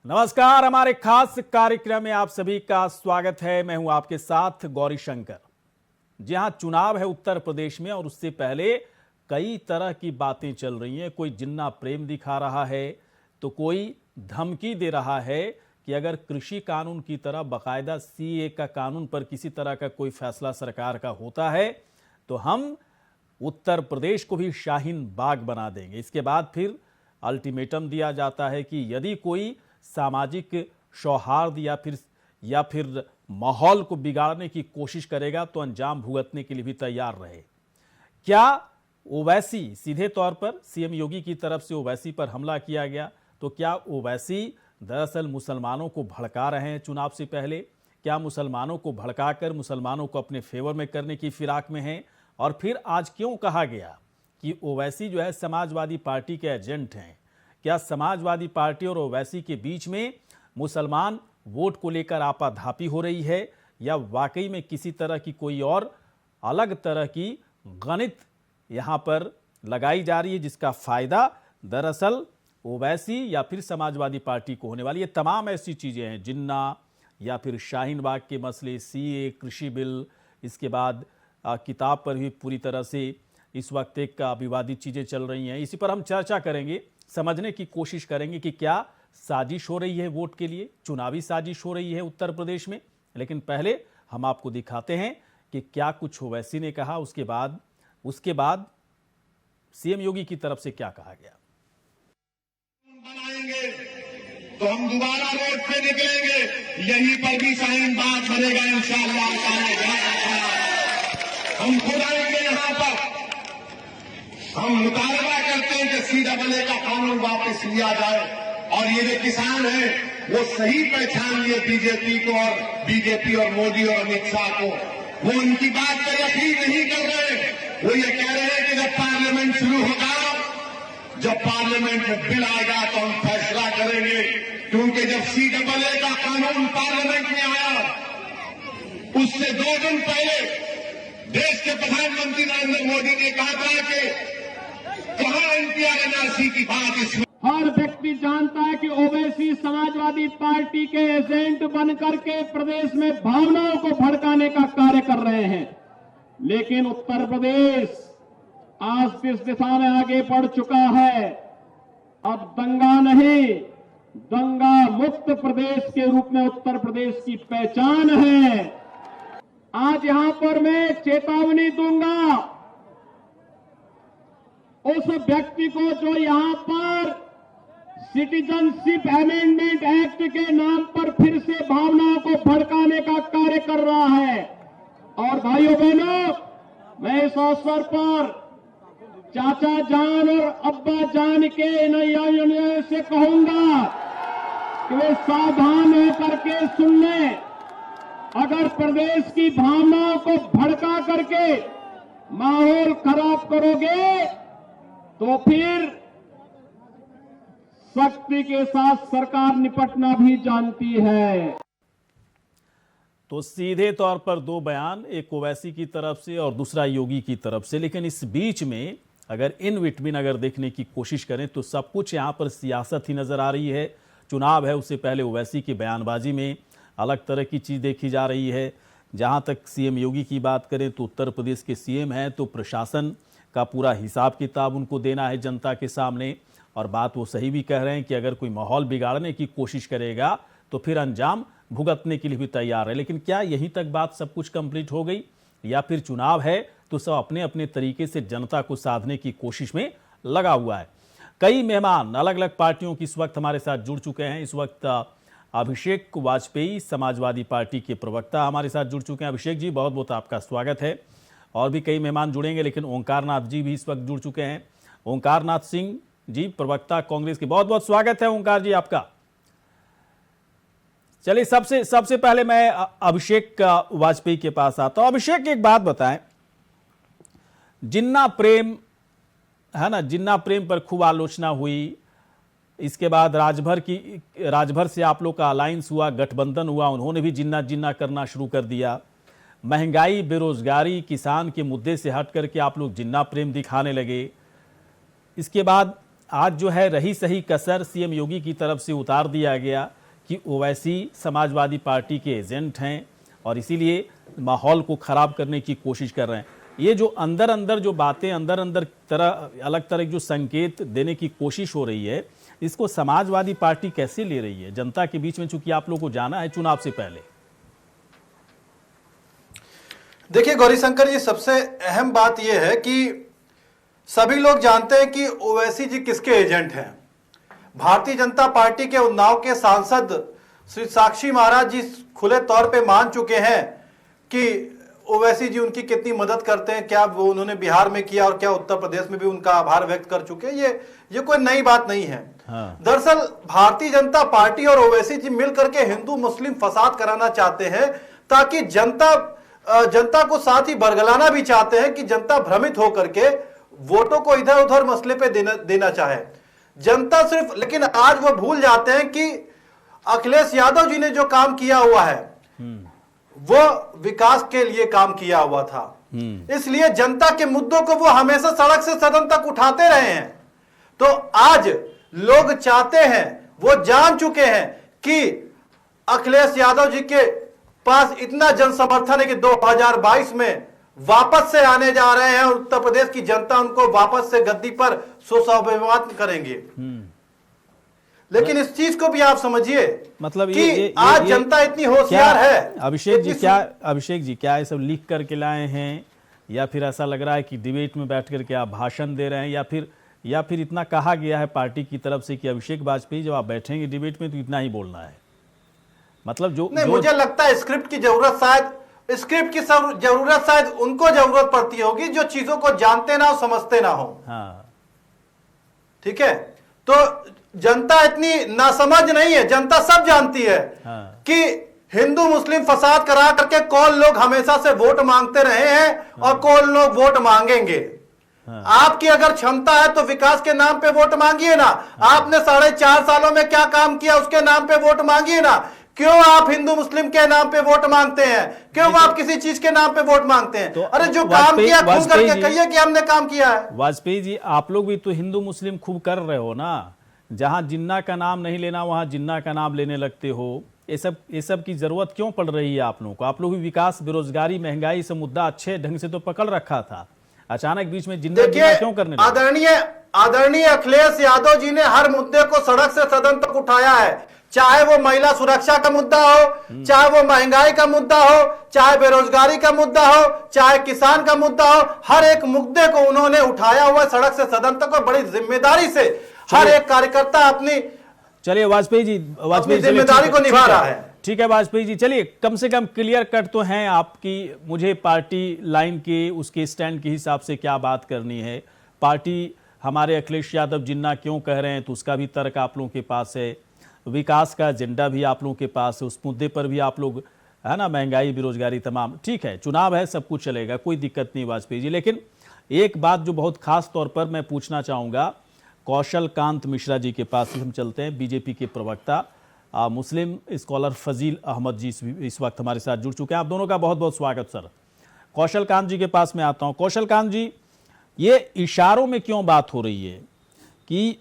नमस्कार, हमारे खास कार्यक्रम में आप सभी का स्वागत है। मैं हूं आपके साथ गौरी शंकर। जहां चुनाव है उत्तर प्रदेश में और उससे पहले कई तरह की बातें चल रही हैं। कोई जिन्ना प्रेम दिखा रहा है तो कोई धमकी दे रहा है कि अगर कृषि कानून की तरह बाकायदा सीए का कानून पर किसी तरह का कोई फैसला सरकार का होता है तो हम उत्तर प्रदेश को भी शाहीन बाग बना देंगे। इसके बाद फिर अल्टीमेटम दिया जाता है कि यदि कोई सामाजिक सौहार्द या फिर माहौल को बिगाड़ने की कोशिश करेगा तो अंजाम भुगतने के लिए भी तैयार रहे। क्या ओवैसी सीधे तौर पर सीएम योगी की तरफ से ओवैसी पर हमला किया गया तो क्या ओवैसी दरअसल मुसलमानों को भड़का रहे हैं चुनाव से पहले? क्या मुसलमानों को भड़काकर मुसलमानों को अपने फेवर में करने की फिराक में हैं? और फिर आज क्यों कहा गया कि ओवैसी जो है समाजवादी पार्टी के एजेंट हैं? क्या समाजवादी पार्टी और ओवैसी के बीच में मुसलमान वोट को लेकर आपाधापी हो रही है या वाकई में किसी तरह की कोई और अलग तरह की गणित यहां पर लगाई जा रही है जिसका फायदा दरअसल ओवैसी या फिर समाजवादी पार्टी को होने वाली? ये तमाम ऐसी चीजें हैं, जिन्ना या फिर शाहीन बाग के मसले, सीए, कृषि बिल, इसके बाद किताब पर भी पूरी तरह से इस वक्त एक विवादित चीजें चल रही हैं। इसी पर हम चर्चा करेंगे, समझने की कोशिश करेंगे कि क्या साजिश हो रही है वोट के लिए, चुनावी साजिश हो रही है उत्तर प्रदेश में। लेकिन पहले हम आपको दिखाते हैं कि क्या कुछ ओवैसी ने कहा, उसके बाद सीएम योगी की तरफ से क्या कहा गया। बनाएंगे तो हम दोबारा रोड पे निकलेंगे, यहीं पर भी शाहीन बाग बनेगा इंशाअल्लाह। हम खुद आएंगे यहां पर। हम मुतालबा करते हैं कि सीडब्ल्यूए का कानून वापस लिया जाए और ये जो किसान हैं वो सही पहचान लिए बीजेपी और मोदी और अमित शाह को। वो उनकी बात पर यकीन नहीं कर रहे। वो ये कह रहे हैं कि जब पार्लियामेंट शुरू होगा, जब पार्लियामेंट में बिल आएगा तो हम फैसला करेंगे। क्योंकि जब सीडब्ल्यूए का कानून पार्लियामेंट में आया उससे 2 दिन पहले देश के प्रधानमंत्री नरेंद्र मोदी ने कहा था कि कहां एनपीआर एनआरसी की बात इसमें। हर व्यक्ति जानता है कि ओवैसी समाजवादी पार्टी के एजेंट बनकर के प्रदेश में भावनाओं को भड़काने का कार्य कर रहे हैं। लेकिन उत्तर प्रदेश आज इस दिशा में आगे बढ़ चुका है। अब दंगा नहीं, दंगा मुक्त प्रदेश के रूप में उत्तर प्रदेश की पहचान है। आज यहां पर मैं चेतावनी दूंगा उस व्यक्ति को जो यहां पर सिटीजनशिप अमेंडमेंट एक्ट के नाम पर फिर से भावनाओं को भड़काने का कार्य कर रहा है। और भाइयों बहनों, मैं इस अवसर पर चाचा जान और अब्बा जान के नैया से कहूंगा कि वे सावधान होकर के सुन लें। अगर प्रदेश की भावनाओं को भड़का करके माहौल खराब करोगे तो फिर सख्ती के साथ सरकार निपटना भी जानती है। तो सीधे तौर पर 2 बयान, एक ओवैसी की तरफ से और दूसरा योगी की तरफ से। लेकिन इस बीच में अगर इन विटमिन अगर देखने की कोशिश करें तो सब कुछ यहां पर सियासत ही नजर आ रही है। चुनाव है, उससे पहले ओवैसी की बयानबाजी में अलग तरह की चीज देखी जा रही है। जहां तक सीएम योगी की बात करें तो उत्तर प्रदेश के सीएम हैं तो प्रशासन का पूरा हिसाब किताब उनको देना है जनता के सामने। और बात वो सही भी कह रहे हैं कि अगर कोई माहौल बिगाड़ने की कोशिश करेगा तो फिर अंजाम भुगतने के लिए भी तैयार है। लेकिन क्या यहीं तक बात सब कुछ कंप्लीट हो गई या फिर चुनाव है तो सब अपने अपने तरीके से जनता को साधने की कोशिश में लगा हुआ है। कई मेहमान अलग अलग पार्टियों की इस वक्त हमारे साथ जुड़ चुके हैं। इस वक्त अभिषेक वाजपेयी समाजवादी पार्टी के प्रवक्ता हमारे साथ जुड़ चुके हैं। अभिषेक जी, बहुत बहुत आपका स्वागत है। और भी कई मेहमान जुड़ेंगे, लेकिन ओंकार नाथ जी भी इस वक्त जुड़ चुके हैं। ओंकार नाथ सिंह जी, प्रवक्ता कांग्रेस के, बहुत बहुत स्वागत है ओंकार जी आपका। चलिए सबसे पहले मैं अभिषेक वाजपेयी के पास आता हूं। अभिषेक, एक बात बताएं, जिन्ना प्रेम है ना, जिन्ना प्रेम पर खूब आलोचना हुई। इसके बाद राजभर से आप लोग का अलायंस हुआ, गठबंधन हुआ, उन्होंने भी जिन्ना जिन्ना करना शुरू कर दिया। महंगाई, बेरोजगारी, किसान के मुद्दे से हट करके आप लोग जिन्ना प्रेम दिखाने लगे। इसके बाद आज जो है रही सही कसर सीएम योगी की तरफ से उतार दिया गया कि ओवैसी समाजवादी पार्टी के एजेंट हैं और इसीलिए माहौल को खराब करने की कोशिश कर रहे हैं। ये जो अंदर अंदर जो बातें अंदर तरह अलग तरह जो संकेत देने की कोशिश हो रही है, इसको समाजवादी पार्टी कैसे ले रही है जनता के बीच में, चूंकि आप लोगों को जाना है चुनाव से पहले? देखिए गौरीशंकर जी, सबसे अहम बात यह है कि सभी लोग जानते हैं कि ओवैसी जी किसके एजेंट हैं। भारतीय जनता पार्टी के उन्नाव के सांसद श्री साक्षी महाराज जी खुले तौर पे मान चुके हैं कि ओवैसी जी उनकी कितनी मदद करते हैं, क्या वो उन्होंने बिहार में किया और क्या उत्तर प्रदेश में भी उनका आभार व्यक्त कर चुके हैं। ये कोई नई बात नहीं है। हाँ। दरअसल भारतीय जनता पार्टी और ओवैसी जी मिलकर के हिंदू मुस्लिम फसाद कराना चाहते हैं ताकि जनता को साथ ही बरगलाना भी चाहते हैं कि जनता भ्रमित होकर के वोटों को इधर उधर मसले पे देना चाहे जनता सिर्फ। लेकिन आज वो भूल जाते हैं कि अखिलेश यादव जी ने जो काम किया हुआ है वो विकास के लिए काम किया हुआ था। इसलिए जनता के मुद्दों को वो हमेशा सड़क से सदन तक उठाते रहे हैं। तो आज लोग चाहते हैं, वो जान चुके हैं कि अखिलेश यादव जी के पास इतना जन समर्थन है कि 2022 में वापस से आने जा रहे हैं और उत्तर प्रदेश की जनता उनको वापस से गद्दी पर सुस्वाभिमान करेंगे। लेकिन इस चीज को भी आप समझिए, मतलब कि आज जनता इतनी होशियार है। अभिषेक जी क्या ये सब लिख करके लाए हैं या फिर ऐसा लग रहा है कि डिबेट में बैठ करके आप भाषण दे रहे हैं, या फिर इतना कहा गया है पार्टी की तरफ से कि अभिषेक वाजपेयी जब आप बैठेंगे डिबेट में तो इतना ही बोलना है? मतलब मुझे लगता है स्क्रिप्ट की जरूरत शायद उनको जरूरत पड़ती होगी जो चीजों को जानते ना हो, समझते ना हो। हाँ। ठीक है, तो जनता इतनी नासमझ नहीं है, जनता सब जानती है। हाँ। कि हिंदू मुस्लिम फसाद करा करके कौन लोग हमेशा से वोट मांगते रहे हैं और कौन लोग वोट मांगेंगे। हाँ। आपकी अगर क्षमता है तो विकास के नाम पे वोट मांगिए ना। आपने 4.5 सालों में क्या काम किया उसके नाम पे वोट मांगिए ना। क्यों आप हिंदू मुस्लिम के नाम पे वोट मांगते हैं? क्यों आप किसी चीज के नाम पे वोट मांगते हैं? तो अरे जो काम किया खुद करके कहिए कि हमने काम किया है। वाजपेयी जी, आप लोग भी तो हिंदू मुस्लिम खूब कर रहे हो ना। जहां जिन्ना का नाम नहीं लेना वहां जिन्ना का नाम लेने लगते हो। ये सब की जरूरत क्यों पड़ रही है आप लोगों को? आप लोग भी विकास, बेरोजगारी, महंगाई से मुद्दा अच्छे ढंग से तो पकड़ रखा था, अचानक बीच में जिन्ना क्यों करने लगे? आदरणीय अखिलेश यादव जी ने हर मुद्दे को सड़क से सदन तक उठाया है। चाहे वो महिला सुरक्षा का मुद्दा हो, चाहे वो महंगाई का मुद्दा हो, चाहे बेरोजगारी का मुद्दा हो, चाहे किसान का मुद्दा हो, हर एक मुद्दे को उन्होंने उठाया हुआ सड़क से सदन तक और बड़ी जिम्मेदारी से हर एक कार्यकर्ता अपनी वाजपेयी जी जिम्मेदारी को निभा रहा है। ठीक है वाजपेयी जी, चलिए कम से कम क्लियर कट तो हैं आपकी। मुझे पार्टी लाइन के उसके स्टैंड के हिसाब से क्या बात करनी है, पार्टी हमारे अखिलेश यादव जिन्ना क्यों कह रहे हैं तो उसका भी तर्क आप लोगों के पास है, विकास का एजेंडा भी आप लोगों के पास है, उस मुद्दे पर भी आप लोग है ना, महंगाई बेरोजगारी तमाम ठीक है, चुनाव है, सब कुछ चलेगा, कोई दिक्कत नहीं वाजपेयी जी। लेकिन एक बात जो बहुत खास तौर पर मैं पूछना चाहूँगा, कौशल कांत मिश्रा जी के पास हम चलते हैं। बीजेपी के प्रवक्ता मुस्लिम स्कॉलर फजील अहमद जी इस वक्त हमारे साथ जुड़ चुके हैं। आप दोनों का बहुत बहुत स्वागत सर। कौशल कांत जी के पास मैं आता हूँ। कौशल कांत जी, ये इशारों में क्यों बात हो रही है? कि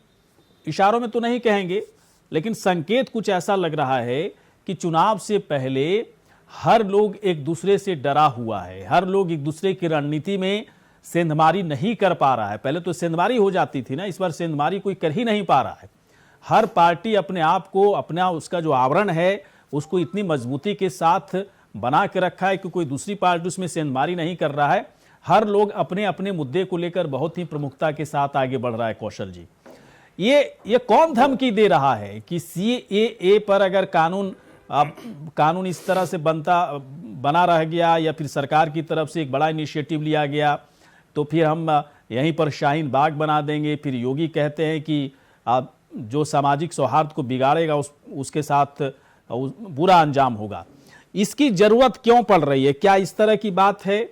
इशारों में तो नहीं कहेंगे लेकिन संकेत कुछ ऐसा लग रहा है कि चुनाव से पहले हर लोग एक दूसरे से डरा हुआ है, हर लोग एक दूसरे की रणनीति में सेंधमारी नहीं कर पा रहा है। पहले तो सेंधमारी हो जाती थी ना, इस बार सेंधमारी कोई कर ही नहीं पा रहा है। हर पार्टी अपने आप को, अपना उसका जो आवरण है उसको इतनी मजबूती के साथ बना के रखा है कि कोई दूसरी पार्टी उसमें सेंधमारी नहीं कर रहा है। हर लोग अपने अपने मुद्दे को लेकर बहुत ही प्रमुखता के साथ आगे बढ़ रहा है। कौशल जी, ये कौन धमकी दे रहा है कि CAA पर अगर कानून इस तरह से बना रह गया या फिर सरकार की तरफ से एक बड़ा इनिशिएटिव लिया गया तो फिर हम यहीं पर शाहीन बाग बना देंगे। फिर योगी कहते हैं कि जो सामाजिक सौहार्द को बिगाड़ेगा उसके साथ बुरा अंजाम होगा। इसकी जरूरत क्यों पड़ रही है? क्या इस तरह की बात है,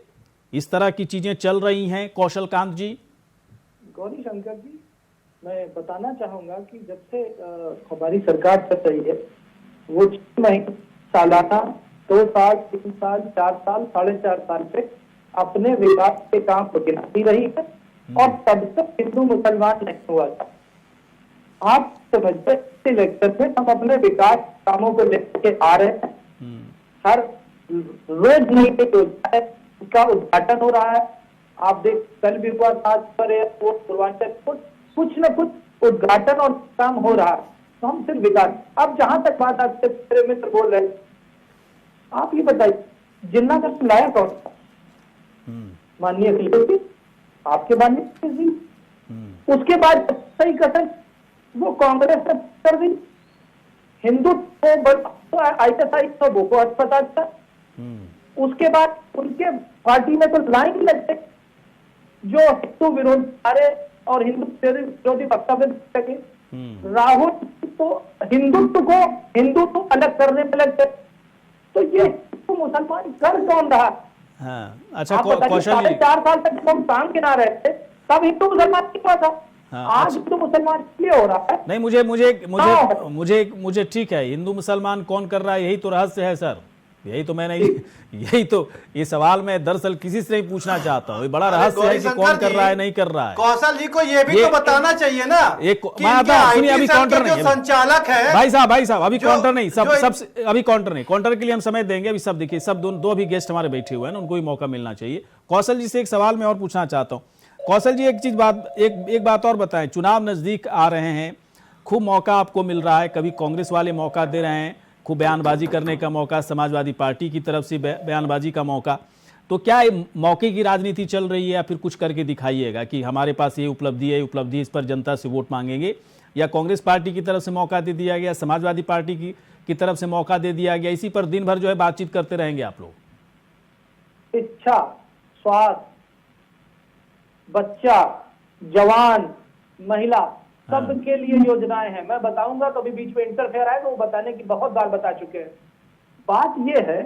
इस तरह की चीजें चल रही हैं? कौशल कांत जी। गौरी शंकर जी, मैं बताना चाहूंगा कि जब से हमारी सरकार चल रही है वो 6 महीने, सालाना, 2 साल, 3 साल, 4 साल, 4.5 साल से अपने विकास के काम को गिनाती रही है और तब तक हिंदू मुसलमान नहीं हुआ था। आप समझते इलेक्शन में हम अपने विकास कामों को लेकर आ रहे हैं। हर रोज नई योजना है, उसका उद्घाटन हो रहा है। आप देख, कल भी हुआ, आज पर वो पूर्वांचल कुछ न कुछ उद्घाटन और काम हो रहा है। तो हम सिर्फ विकास। अब जहां तक बात आपसे मेरे मित्र बोल रहे हैं, आप ये बताइए जिन्ना का लाया कौन था? माननीय अखिलेश जी, आपके माननीय अखिलेश जी। उसके बाद सही कथन वो कांग्रेस ने कर दी। हिंदुत्व तो ISI तो वो को अस्पताल था। उसके बाद उनके पार्टी में तो लाइन लगते जो हिंदू विरोधी सारे और हिंदू विरोधी वक्तव्य सके। राहुल तो हिंदू तो अलग करने में लगते। तो ये तो मुसलमान कर कौन रहा? हाँ, अच्छा आप बताइए, कौशल जी, 4.5 साल तक जब हम काम किना रहे थे तब हिंदू मुसलमान नहीं हुआ था। हाँ, आज हिंदू मुसलमान इसलिए हो रहा है। नहीं, मुझे मुझे मुझे मुझे मुझे ठीक है, हिंदू मुसलमान कौन कर रहा है, यही तो रहस्य है सर। यही तो मैंने यही तो ये सवाल मैं दरअसल किसी से नहीं पूछना चाहता हूँ। ये बड़ा रहस्य है कि कौन कर रहा है, नहीं कर रहा है। कौशल जी को ये भी तो बताना चाहिए ना कि मैं आता हूं, सुनिए, अभी काउंटर नहीं, संचालक है भाई साहब अभी काउंटर नहीं, सब अभी काउंटर नहीं, काउंटर के लिए हम समय देंगे। अभी सब देखिए, सब दो अभी गेस्ट हमारे बैठे हुए हैं ना, उनको भी मौका मिलना चाहिए। कौशल जी से एक सवाल मैं और पूछना चाहता हूँ। कौशल जी, एक बात और बताएं, चुनाव नजदीक आ रहे हैं, खूब मौका आपको मिल रहा है, कभी कांग्रेस वाले मौका दे रहे हैं, खूब बयानबाजी करने का मौका, समाजवादी पार्टी की तरफ से बयानबाजी का मौका। तो क्या मौके की राजनीति चल रही है या फिर कुछ करके दिखाइएगा कि हमारे पास ये उपलब्धि है, इस पर जनता से वोट मांगेंगे, या कांग्रेस पार्टी की तरफ से मौका दे दिया गया, समाजवादी पार्टी की तरफ से मौका दे दिया गया, इसी पर दिन भर जो है बातचीत करते रहेंगे आप लोग? शिक्षा, स्वास्थ्य, बच्चा, जवान, महिला, सबके लिए योजनाएं हैं। मैं बताऊंगा, कभी बीच में इंटरफेयर आएगा वो बताने की बहुत बार बता चुके हैं। बात ये है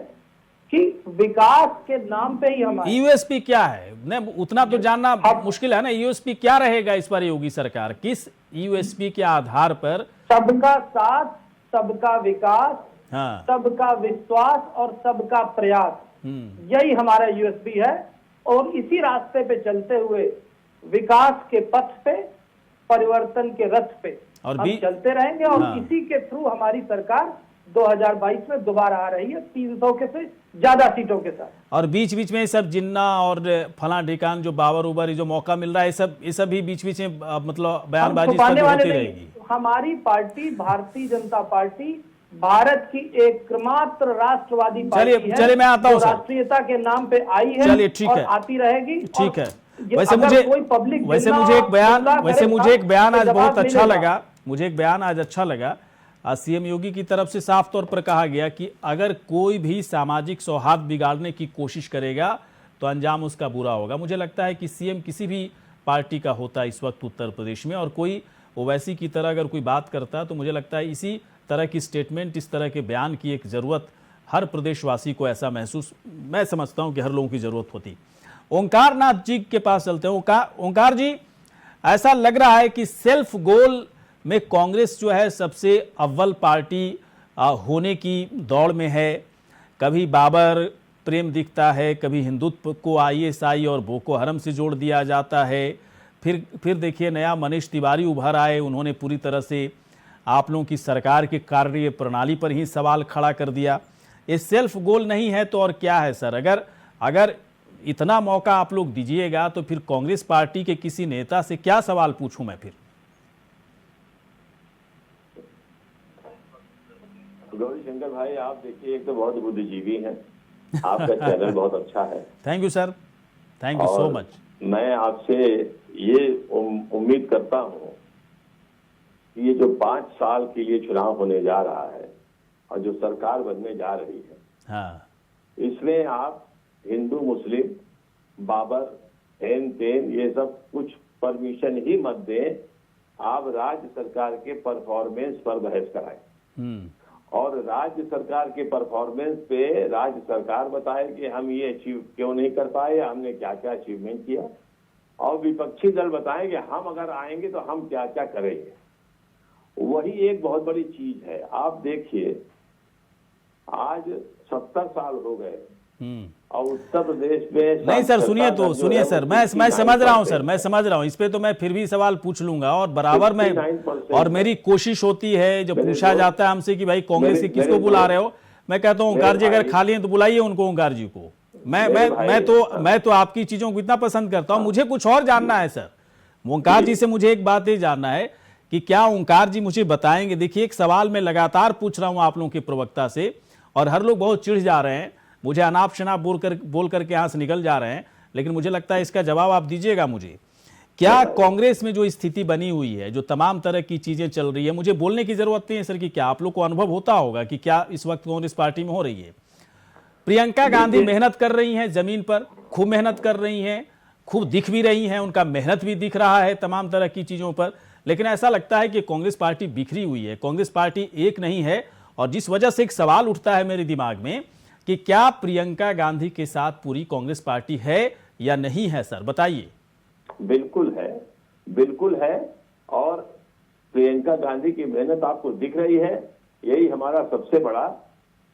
कि विकास के नाम पे ही हमारे यूएसपी क्या है, ने उतना तो जानना मुश्किल है ना। यूएसपी क्या रहेगा इस बार योगी सरकार, किस यूएसपी के आधार पर? सबका साथ, सबका विकास, हाँ, सबका विश्वास और सबका प्रयास, यही हमारा यूएसपी है। और इसी रास्ते पे चलते हुए विकास के पथ पे, परिवर्तन के रथ पे और हम चलते रहेंगे। और इसी के थ्रू हमारी सरकार 2022 में दोबारा आ रही है 300 के से ज्यादा सीटों के साथ। और बीच बीच में सब जिन्ना और फला ढिकान जो बाबर उबर जो मौका मिल रहा है, ये सब भी बीच बीच में मतलब बयानबाजी होती रहेगी। हमारी पार्टी भारतीय जनता पार्टी भारत की एकमात्र राष्ट्रवादी पार्टी है। चलिए मैं आता हूँ, राष्ट्रीयता के नाम पे आई है। चलिए ठीक है, आती रहेगी। ठीक है। वैसे मुझे एक बयान आज बहुत अच्छा लगा, मुझे एक बयान आज अच्छा लगा। सीएम योगी की तरफ से साफ तौर पर कहा गया कि अगर कोई भी सामाजिक सौहार्द बिगाड़ने की कोशिश करेगा तो अंजाम उसका बुरा होगा। मुझे लगता है कि सीएम किसी भी पार्टी का होता इस वक्त उत्तर प्रदेश में, और कोई ओवैसी की तरह अगर कोई बात करता तो मुझे लगता है इसी तरह की स्टेटमेंट, इस तरह के बयान की एक ज़रूरत हर प्रदेशवासी को ऐसा महसूस, मैं समझता हूं कि हर लोगों की ज़रूरत होती। ओंकार नाथ जी के पास चलते हैं। ओंकार जी, ऐसा लग रहा है कि सेल्फ गोल में कांग्रेस जो है सबसे अव्वल पार्टी होने की दौड़ में है। कभी बाबर प्रेम दिखता है, कभी हिंदुत्व को ISI और बोको हरम से जोड़ दिया जाता है। फिर देखिए नया मनीष तिवारी उभर आए, उन्होंने पूरी तरह से आप लोगों की सरकार की कार्य प्रणाली पर ही सवाल खड़ा कर दिया। ये सेल्फ गोल नहीं है तो और क्या है सर? अगर इतना मौका आप लोग दीजिएगा तो फिर कांग्रेस पार्टी के किसी नेता से क्या सवाल पूछूं मैं फिर? गौरीशंकर भाई, आप देखिए, एक तो बहुत बुद्धिजीवी हैं, आपका चैनल बहुत अच्छा है। Thank you sir, thank you so much. मैं आपसे ये उम्मीद करता हूं कि ये जो 5 साल के लिए चुनाव होने जा रहा है और जो सरकार बनने जा रही है, हाँ, इसमें आप हिंदू मुस्लिम, बाबर, हेन तेन, ये सब कुछ परमिशन ही मत दें। आप राज्य सरकार के परफॉर्मेंस पर बहस कराएं और राज्य सरकार के परफॉर्मेंस पे राज्य सरकार बताए कि हम ये अचीव क्यों नहीं कर पाए, हमने क्या क्या अचीवमेंट किया, और विपक्षी दल बताएं कि हम अगर आएंगे तो हम क्या क्या करेंगे। वही एक बहुत बड़ी चीज है। आप देखिए, आज 70 साल हो गए और उत्तर प्रदेश में नहीं सर, सुनिए साक्षरता तो दर जो सुनिए है सर, वो मैं समझ रहा हूँ सर, 69% मैं समझ रहा हूँ। इस पे तो मैं फिर भी सवाल पूछ लूंगा और बराबर मैं 69% और मेरी कोशिश होती है जब पूछा जाता है हमसे कि भाई कांग्रेस से किसको बुला रहे हो, मैं कहता हूँ ओंकार जी अगर खाली हैं तो बुलाइए उनको, ओंकार जी को। मैं तो आपकी चीजों को इतना पसंद करता हूँ। मुझे कुछ और जानना है सर, ओंकार जी से मुझे एक बात ये जानना है कि क्या ओंकार जी मुझे बताएंगे। देखिए एक सवाल मैं लगातार पूछ रहा हूं आप लोगों के प्रवक्ता से और हर लोग बहुत चिढ़ जा रहे हैं, मुझे अनाप शनाप बोल करके यहां से निकल जा रहे हैं, लेकिन मुझे लगता है इसका जवाब आप दीजिएगा मुझे। क्या कांग्रेस में जो स्थिति बनी हुई है, जो तमाम तरह की चीजें चल रही है, मुझे बोलने की जरूरत नहीं है सर कि क्या आप लोग को अनुभव होता होगा कि क्या इस वक्त कांग्रेस पार्टी में हो रही है। प्रियंका गांधी मेहनत कर रही हैं, जमीन पर खूब मेहनत कर रही हैं, खूब दिख भी रही हैं, उनका मेहनत भी दिख रहा है तमाम तरह की चीजों पर, लेकिन ऐसा लगता है कि कांग्रेस पार्टी बिखरी हुई है, कांग्रेस पार्टी एक नहीं है। और जिस वजह से एक सवाल उठता है मेरे दिमाग में कि क्या प्रियंका गांधी के साथ पूरी कांग्रेस पार्टी है या नहीं है सर, बताइए। बिल्कुल है, बिल्कुल है। और प्रियंका गांधी की मेहनत आपको दिख रही है, यही हमारा सबसे बड़ा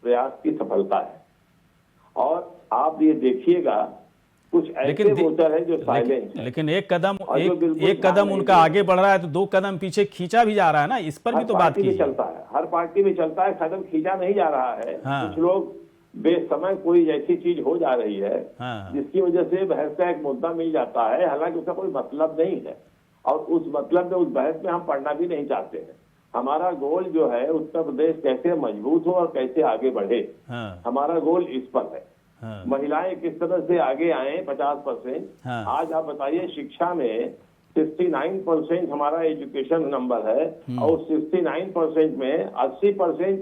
प्रयास की सफलता है। और आप ये देखिएगा कुछ ऐसे वोटर हैं जो साइलेंट हैं, लेकिन एक कदम एक कदम उनका आगे बढ़ रहा है तो 2 कदम पीछे खींचा भी जा रहा है ना, इस पर भी तो बात की चलता है, हर पार्टी में चलता है, कदम खींचा नहीं जा रहा है। हाँ। कुछ लोग बेसमय कोई ऐसी चीज हो जा रही है हाँ। जिसकी वजह से बहस का एक मुद्दा मिल जाता है, हालांकि उसका कोई मतलब नहीं है और उस मतलब में, उस बहस में हम पढ़ना भी नहीं चाहते हैं। हमारा गोल जो है उत्तर प्रदेश कैसे मजबूत हो और कैसे आगे बढ़े, हाँ। हमारा गोल इस पर है। हाँ। महिलाएं किस तरह से आगे आए 50%। हाँ। आज आप बताइए शिक्षा में 69% हमारा एजुकेशन नंबर है और 69% में 80%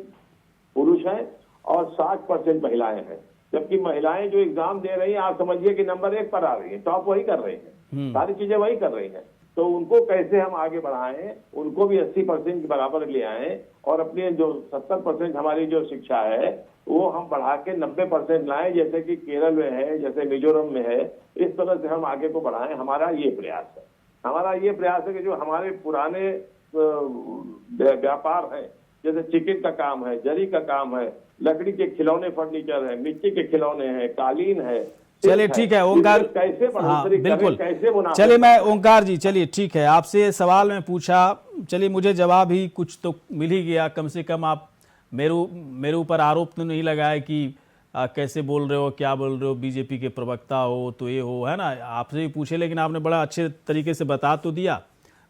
पुरुष हैं और 60% महिलाएं हैं, जबकि महिलाएं जो एग्जाम दे रही हैं आप समझिए कि नंबर 1 पर आ रही हैं, टॉप वही कर रही हैं, सारी चीजें वही कर रही हैं। तो उनको कैसे हम आगे बढ़ाएं, उनको भी 80% के बराबर ले आएं और अपने जो 70% हमारी जो शिक्षा है वो हम बढ़ा के 90% लाएं, जैसे कि केरल में है, जैसे मिजोरम में है। इस तरह से हम आगे को बढ़ाएं, हमारा ये प्रयास है। हमारा ये प्रयास है कि जो हमारे पुराने व्यापार हैं, जैसे चिकन का काम है, जरी का काम है, लकड़ी के खिलौने फर्नीचर है, मिट्टी के खिलौने हैं, कालीन है। चलिए ठीक है ओंकार, कैसे हाँ बिल्कुल, कैसे चलिए मैं ओंकार जी, चलिए ठीक है, आपसे सवाल मैं पूछा, चलिए मुझे जवाब ही कुछ तो मिल ही गया। कम से कम आप मेरे ऊपर आरोप तो नहीं लगाए कि कैसे बोल रहे हो, क्या बोल रहे हो, बीजेपी के प्रवक्ता हो तो ये हो, है ना, आपसे भी पूछे, लेकिन आपने बड़ा अच्छे तरीके से बता तो दिया।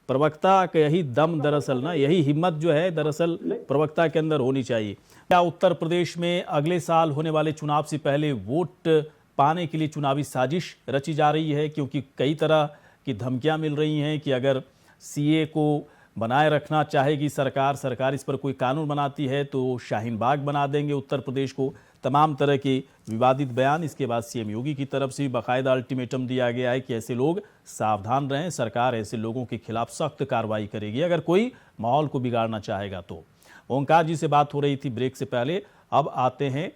प्रवक्ता का यही दम दरअसल ना, यही हिम्मत जो है दरअसल प्रवक्ता के अंदर होनी चाहिए। क्या उत्तर प्रदेश में अगले साल होने वाले चुनाव से पहले वोट पाने के लिए चुनावी साजिश रची जा रही है? क्योंकि कई तरह की धमकियां मिल रही हैं कि अगर सीए को बनाए रखना चाहेगी सरकार इस पर कोई कानून बनाती है तो शाहीन बाग बना देंगे उत्तर प्रदेश को। तमाम तरह के विवादित बयान, इसके बाद सीएम योगी की तरफ से भी बाकायदा अल्टीमेटम दिया गया है कि ऐसे लोग सावधान रहें, सरकार ऐसे लोगों के खिलाफ सख्त कार्रवाई करेगी अगर कोई माहौल को बिगाड़ना चाहेगा तो। ओंकार जी से बात हो रही थी ब्रेक से पहले। अब आते हैं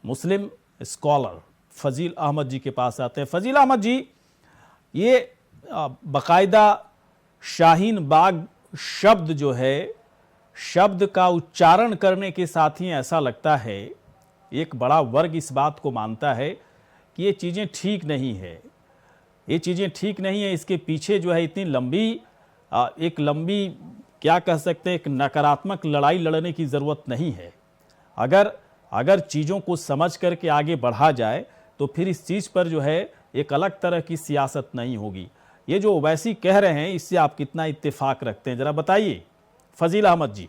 मुस्लिम स्कॉलर फजील अहमद जी के पास आते हैं। फजील अहमद जी, ये बाकायदा शाहीन बाग शब्द जो है, शब्द का उच्चारण करने के साथ ही ऐसा लगता है एक बड़ा वर्ग इस बात को मानता है कि ये चीज़ें ठीक नहीं है, ये चीज़ें ठीक नहीं है। इसके पीछे जो है इतनी लंबी एक लंबी क्या कह सकते हैं, एक नकारात्मक लड़ाई लड़ने की ज़रूरत नहीं है। अगर चीज़ों को समझ करके आगे बढ़ा जाए तो फिर इस चीज़ पर जो है एक अलग तरह की सियासत नहीं होगी। ये जो ओवैसी कह रहे हैं इससे आप कितना इत्तेफाक रखते हैं, जरा बताइए फजील अहमद जी।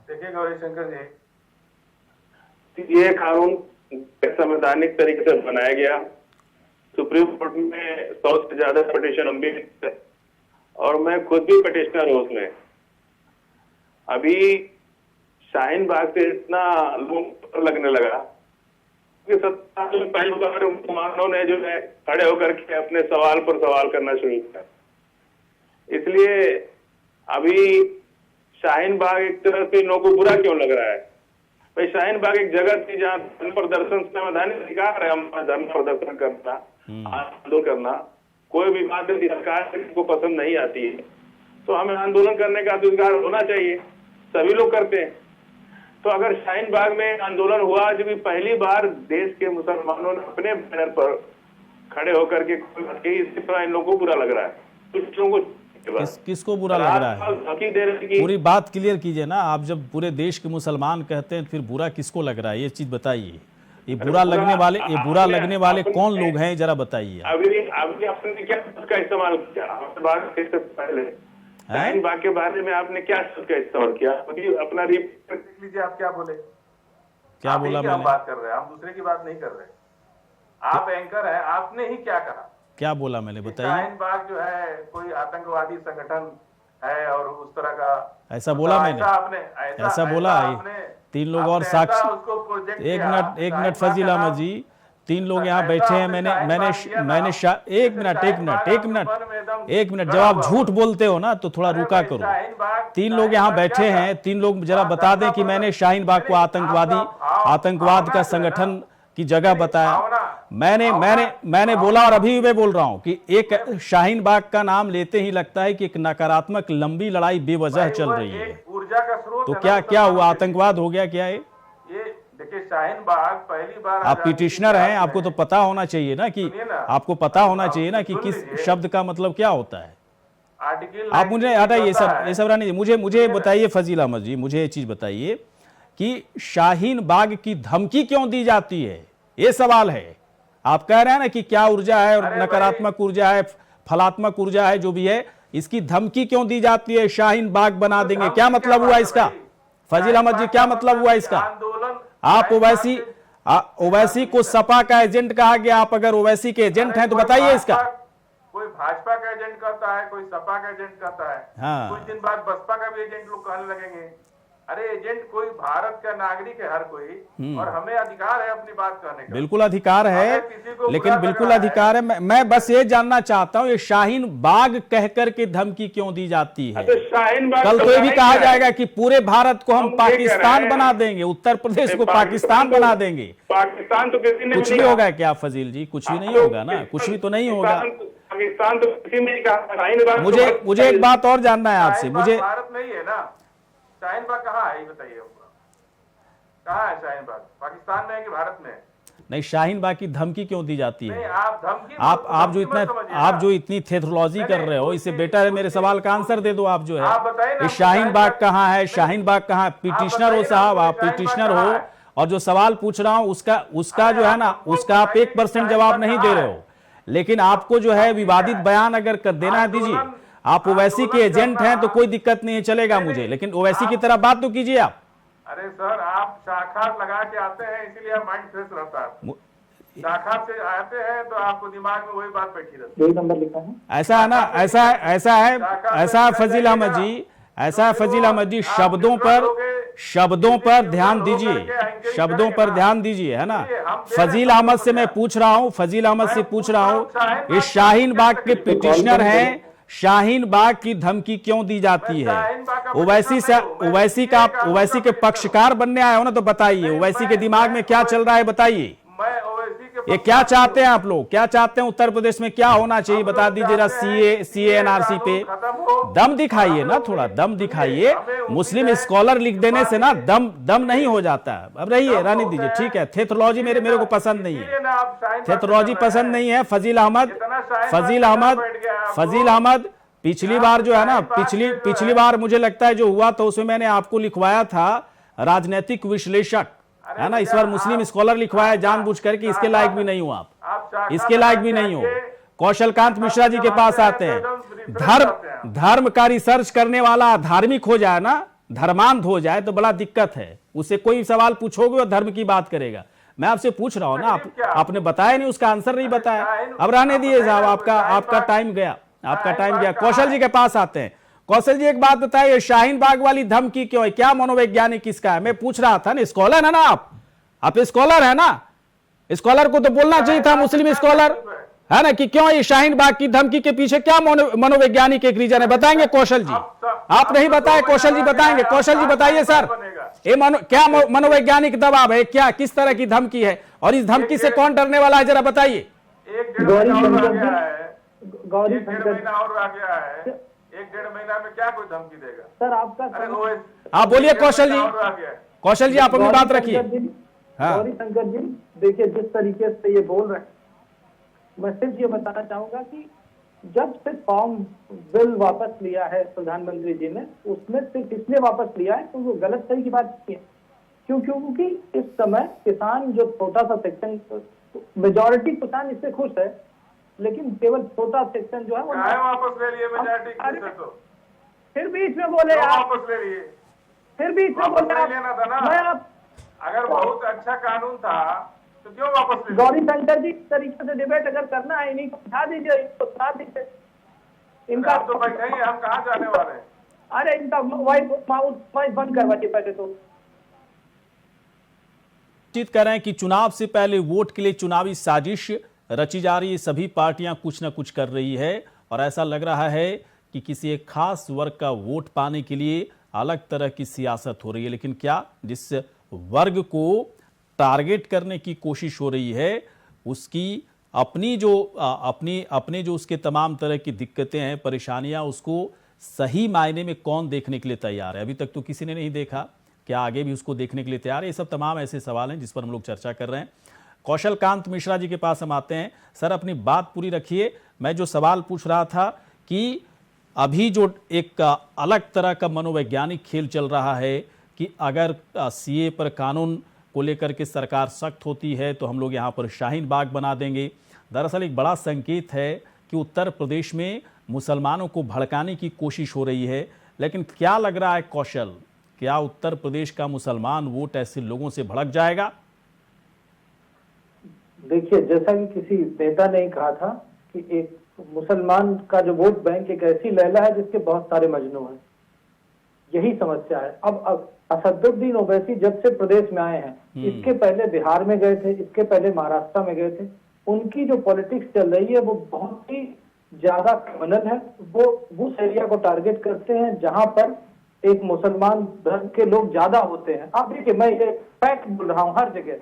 देखिए गौरी शंकर जी, ये कानून संवैधानिक तरीके से बनाया गया, सुप्रीम कोर्ट में 100 से ज्यादा पिटीशन लंबी है और मैं खुद भी पिटिशनर हूँ उसमें। अभी शाहीन बाग से इतना लोगों को लगने लगा कि 7 साल पहले मुसलमानों ने जो है खड़े होकर के अपने सवाल पर सवाल करना शुरू किया। इसलिए अभी शाहीन बाग एक तरह से लोगों को बुरा क्यों लग रहा है? भाई शाहीन बाग एक जगह थी जहाँ धर्म प्रदर्शन संवैधानिक अधिकार है, हमारा धर्म प्रदर्शन करना, आंदोलन करना। कोई भी बात यदि सरकार को पसंद नहीं आती है तो हमें आंदोलन करने का अधिकार होना चाहिए, सभी लोग करते हैं। तो अगर शाहीन बाग में आंदोलन हुआ जो भी पहली बार देश के मुसलमानों ने अपने बैनर पर खड़े होकर के इस तरह इन लोगों को बुरा लग रहा है, कुछ लोगों को किसको बुरा लग रहा है? पूरी बात क्लियर कीजिए ना। आप जब पूरे देश के मुसलमान कहते हैं फिर बुरा किसको लग रहा है, ये चीज बताइए। ये बुरा लगने वाले कौन लोग हैं, जरा बताइए। अभी आपने क्या शब्द का इस्तेमाल किया से पहले? शाहीन बाग के बारे में आपने क्या शब्द का इस्तेमाल किया? अपना रिपोर्ट देख लीजिए, आप क्या बोले। क्या बोला मैंने? हम बात कर रहे हैं, हम दूसरे की बात नहीं कर रहे। आप एंकर हैं, आपने ही क्या कहा? क्या बोला मैंने, बताइए। शाहीन बाग जो है कोई आतंकवादी संगठन है और उस तरह का ऐसा बोला मैंने? ऐसा बोला? 3 लोग और साक्षी। एक मिनट फजील अहमद जी, 3 लोग यहाँ बैठे हैं। एक मिनट जब आप झूठ बोलते हो ना तो थोड़ा रुका करो। 3 लोग यहाँ बैठे हैं, 3 लोग जरा बता दें कि मैंने शाहीन बाग को आतंकवाद का संगठन की जगह बताया। मैंने बोला और अभी मैं बोल रहा हूं कि एक शाहीन बाग का नाम लेते ही लगता है कि एक नकारात्मक लंबी लड़ाई बेवजह चल रही है। ऊर्जा का स्रोत तो क्या हुआ? आतंकवाद हो गया क्या? ये देखिए, शाहीन बाग पहली बार, आप पिटिशनर हैं, आपको तो पता होना चाहिए ना कि आपको पता होना चाहिए ना कि किस शब्द का मतलब क्या होता है। आप मुझे हटाइए ये सब रहने दीजिए। मुझे बताइए फजील अहमद जी, मुझे ये चीज बताइए कि शाहीन बाग की धमकी क्यों दी जाती है, ये सवाल है। आप कह रहे हैं ना कि क्या ऊर्जा है और नकारात्मक ऊर्जा है, फलात्मक ऊर्जा है, जो भी है, इसकी धमकी क्यों दी जाती है? शाहीन बाग बना देंगे, क्या मतलब हुआ इसका? फजील अहमद जी, क्या मतलब हुआ इसका? आप ओवैसी को सपा का एजेंट कहा गया। आप अगर ओवैसी के एजेंट हैं तो बताइए इसका। कोई भाजपा का एजेंट कहता है, कोई सपा का एजेंट कहता है। हाँ। कुछ दिन बाद बसपा का भी एजेंट लोग कहने लगेंगे। अरे एजेंट कोई भारत का नागरिक है हर कोई, और हमें अधिकार है अपनी बात कहने का। बिल्कुल अधिकार है, लेकिन बिल्कुल अधिकार है। मैं बस ये जानना चाहता हूँ, ये शाहीन बाग कहकर के धमकी क्यों दी जाती है? कल तो ये भी कहा जाएगा कि पूरे भारत को हम पाकिस्तान बना देंगे, उत्तर प्रदेश को पाकिस्तान बना देंगे। पाकिस्तान तो किसी ने कुछ भी होगा क्या फजील जी? कुछ भी नहीं होगा ना, कुछ भी तो नहीं होगा। पाकिस्तान तो किसी ने कहा। मुझे एक बात और जानना है आपसे। मुझे भारत नहीं है ना, शाहीन बाग कहाँ है ये बताइए। कहाँ है शाहीन बाग? पाकिस्तान में है कि भारत में? नहीं, शाहीन बाग की धमकी क्यों दी जाती है? आप जो इतनी थेथोलॉजी कर रहे हो, इससे बेटर है मेरे सवाल का आंसर दे दो। आप जो है शाहीन बाग कहाँ है, शाहीन बाग कहाँ? पिटिशनर हो साहब, आप पिटिशनर हो, और जो सवाल पूछ रहा हूं उसका जो है ना, उसका आप 1% जवाब नहीं दे रहे हो। लेकिन आपको जो है विवादित बयान अगर कर देना है दीजिए। आप ओवैसी के एजेंट हैं तो कोई दिक्कत नहीं है, चलेगा मुझे, लेकिन ओवैसी की तरह बात तो कीजिए आप। अरे सर, आप शाखा लगा के आते हैं इसीलिए माइंड फ्रेश रहता है। शाखा से आते हैं तो आपको दिमाग में वही बात बैठी रहती है। 2 नंबर लिखा है। ऐसा है ना, ऐसा है फजील अहमद जी, ऐसा है फजील अहमद जी, शब्दों पर ध्यान दीजिए, है ना। फजील अहमद से मैं पूछ रहा हूं, ये शाहीन बाग के पिटिशनर हैं, शाहीन बाग की धमकी क्यों दी जाती है? ओवैसी के पक्षकार बनने आए हो ना, तो बताइए ओवैसी के दिमाग में क्या चल रहा है, बताइए। ये क्या चाहते हैं आप लोग, क्या चाहते हैं? उत्तर प्रदेश में क्या होना चाहिए बता दीजिए जरा। सीए एनआरसी पे दम दिखाइए ना, थोड़ा दम दिखाइए। मुस्लिम स्कॉलर लिख देने से ना दम नहीं हो जाता। अब रहिए, रहने दीजिए, ठीक है। थेथोलॉजी मेरे को पसंद नहीं है, थेथोलॉजी पसंद नहीं है। फजील अहमद पिछली बार जो है ना, पिछली बार मुझे लगता है जो हुआ तो उसमें मैंने आपको लिखवाया था राजनीतिक विश्लेषक, है ना। इस बार मुस्लिम स्कॉलर लिखवाया जानबूझ करके। इसके लायक भी नहीं हो आप, इसके लायक भी नहीं हो। कौशलकांत मिश्रा जी के पास आते हैं। धर्म का रिसर्च करने वाला धार्मिक हो जाए ना, धर्मांध हो जाए तो बड़ा दिक्कत है। उससे कोई सवाल पूछोगे और धर्म की बात करेगा। मैं आपसे पूछ रहा हूं ना, आपने बताया नहीं, उसका आंसर नहीं बताया। अब रहने दिए साहब, आपका टाइम गया, कौशल जी के पास आते हैं। कौशल जी, एक बात बताइए, शाहीन बाग वाली धमकी क्यों है? क्या मनोवैज्ञानिक इसका है? मैं पूछ रहा था ना, स्कॉलर है ना आप स्कॉलर है ना, स्कॉलर को तो बोलना चाहिए था, मुस्लिम स्कॉलर है ना, कि क्यों ये शाहीन बाग की धमकी के पीछे क्या मनोवैज्ञानिक एक रीजन है? बताएंगे कौशल जी? आप नहीं बताए, कौशल जी बताएंगे। कौशल जी बताइए सर, ये क्या मनोवैज्ञानिक दबाव है, क्या किस तरह की धमकी है, और इस धमकी से कौन डरने वाला है, जरा बताइए। गौरी शंकर एक डेढ़ महीना में क्या कोई धमकी देगा सर? आपका आप बोलिए कौशल जी, कौशल जी आप अपनी बात रखिए। हाँ। गौरी शंकर जी देखिए, जिस तरीके से ये बोल रहे हैं, मैं सिर्फ ये बताना चाहूंगा कि जब से फॉर्म बिल वापस लिया है प्रधानमंत्री जी ने, उसमें सिर्फ इसलिए वापस लिया है क्योंकि गलत सही की बात नहीं है। क्योंकि इस समय किसान जो छोटा सा सेक्शन, मेजॉरिटी किसान इससे खुश है, लेकिन केवल छोटा सेक्शन जो है वो वापस ले लिए मेजॉरिटी, तो फिर बीच में बोले आप, वापस ले लिए, फिर बीच में बोले आप, लेना था ना। मैं आप अगर बहुत अच्छा कानून था तो क्यों वापस ले? गौरी शंकर जी, इस तरीके से डिबेट अगर करना है, इन्हीं को उठा दीजिए, इनको उठा दीजिए। इनका तो भाई नहीं, हम कहाँ जाने वाले हैं? अरे इनका वाइस बंद करवाइए पहले तो। चित कर रहे हैं कि चुनाव से पहले वोट के लिए चुनावी साजिश रची जा रही है, सभी पार्टियां कुछ ना कुछ कर रही है और ऐसा लग रहा है कि किसी एक खास वर्ग का वोट पाने के लिए अलग तरह की सियासत हो रही है। लेकिन क्या जिस वर्ग को टारगेट करने की कोशिश हो रही है उसकी अपनी जो उसके तमाम तरह की दिक्कतें हैं, परेशानियां, उसको सही मायने में कौन देखने के लिए तैयार है? अभी तक तो किसी ने नहीं देखा, क्या आगे भी उसको देखने के लिए तैयार है? ये सब तमाम ऐसे सवाल हैं जिस पर हम लोग चर्चा कर रहे हैं। कौशल कांत मिश्रा जी के पास हम आते हैं। सर अपनी बात पूरी रखिए। मैं जो सवाल पूछ रहा था कि अभी जो एक अलग तरह का मनोवैज्ञानिक खेल चल रहा है कि अगर सीए पर कानून को लेकर के सरकार सख्त होती है तो हम लोग यहाँ पर शाहीन बाग बना देंगे। दरअसल एक बड़ा संकेत है कि उत्तर प्रदेश में मुसलमानों को भड़काने की कोशिश हो रही है। लेकिन क्या लग रहा है कौशल, क्या उत्तर प्रदेश का मुसलमान वोट ऐसे लोगों से भड़क जाएगा? देखिए, जैसा कि किसी नेता ने कहा था कि एक मुसलमान का जो वोट बैंक एक ऐसी लैला है जिसके बहुत सारे मजनू हैं। यही समस्या है। अब असदुद्दीन ओवैसी जब से प्रदेश में आए हैं, इसके पहले बिहार में गए थे, इसके पहले महाराष्ट्र में गए थे, उनकी जो पॉलिटिक्स चल रही है वो बहुत ही ज्यादा क्रिमिनल है। वो उस एरिया को टारगेट करते हैं जहां पर एक मुसलमान धर्म के लोग ज्यादा होते हैं। आप देखिए, मैं ये फैक्ट बोल रहा हूँ हर जगह।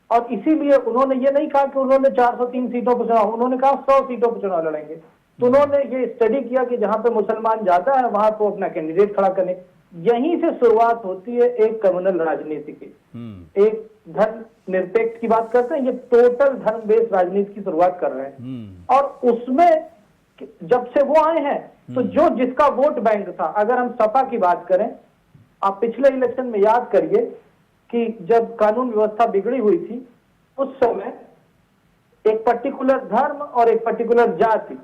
और इसीलिए उन्होंने ये नहीं कहा कि उन्होंने 403 सीटों पर चुनाव, उन्होंने कहा 100 सीटों पर चुनाव लड़ेंगे। तो उन्होंने ये स्टडी किया कि जहां पे मुसलमान ज्यादा है वहां को अपना कैंडिडेट खड़ा करें। यहीं से शुरुआत होती है एक कम्युनल राजनीति की। एक धर्म निरपेक्ष की बात करते हैं, ये टोटल धर्म बेस्ड राजनीति की शुरुआत कर रहे हैं। और उसमें जब से वो आए हैं तो जो जिसका वोट बैंक था, अगर हम सपा की बात करें, आप पिछले इलेक्शन में याद करिए कि जब कानून व्यवस्था बिगड़ी हुई थी उस समय एक पर्टिकुलर धर्म और एक पर्टिकुलर जाति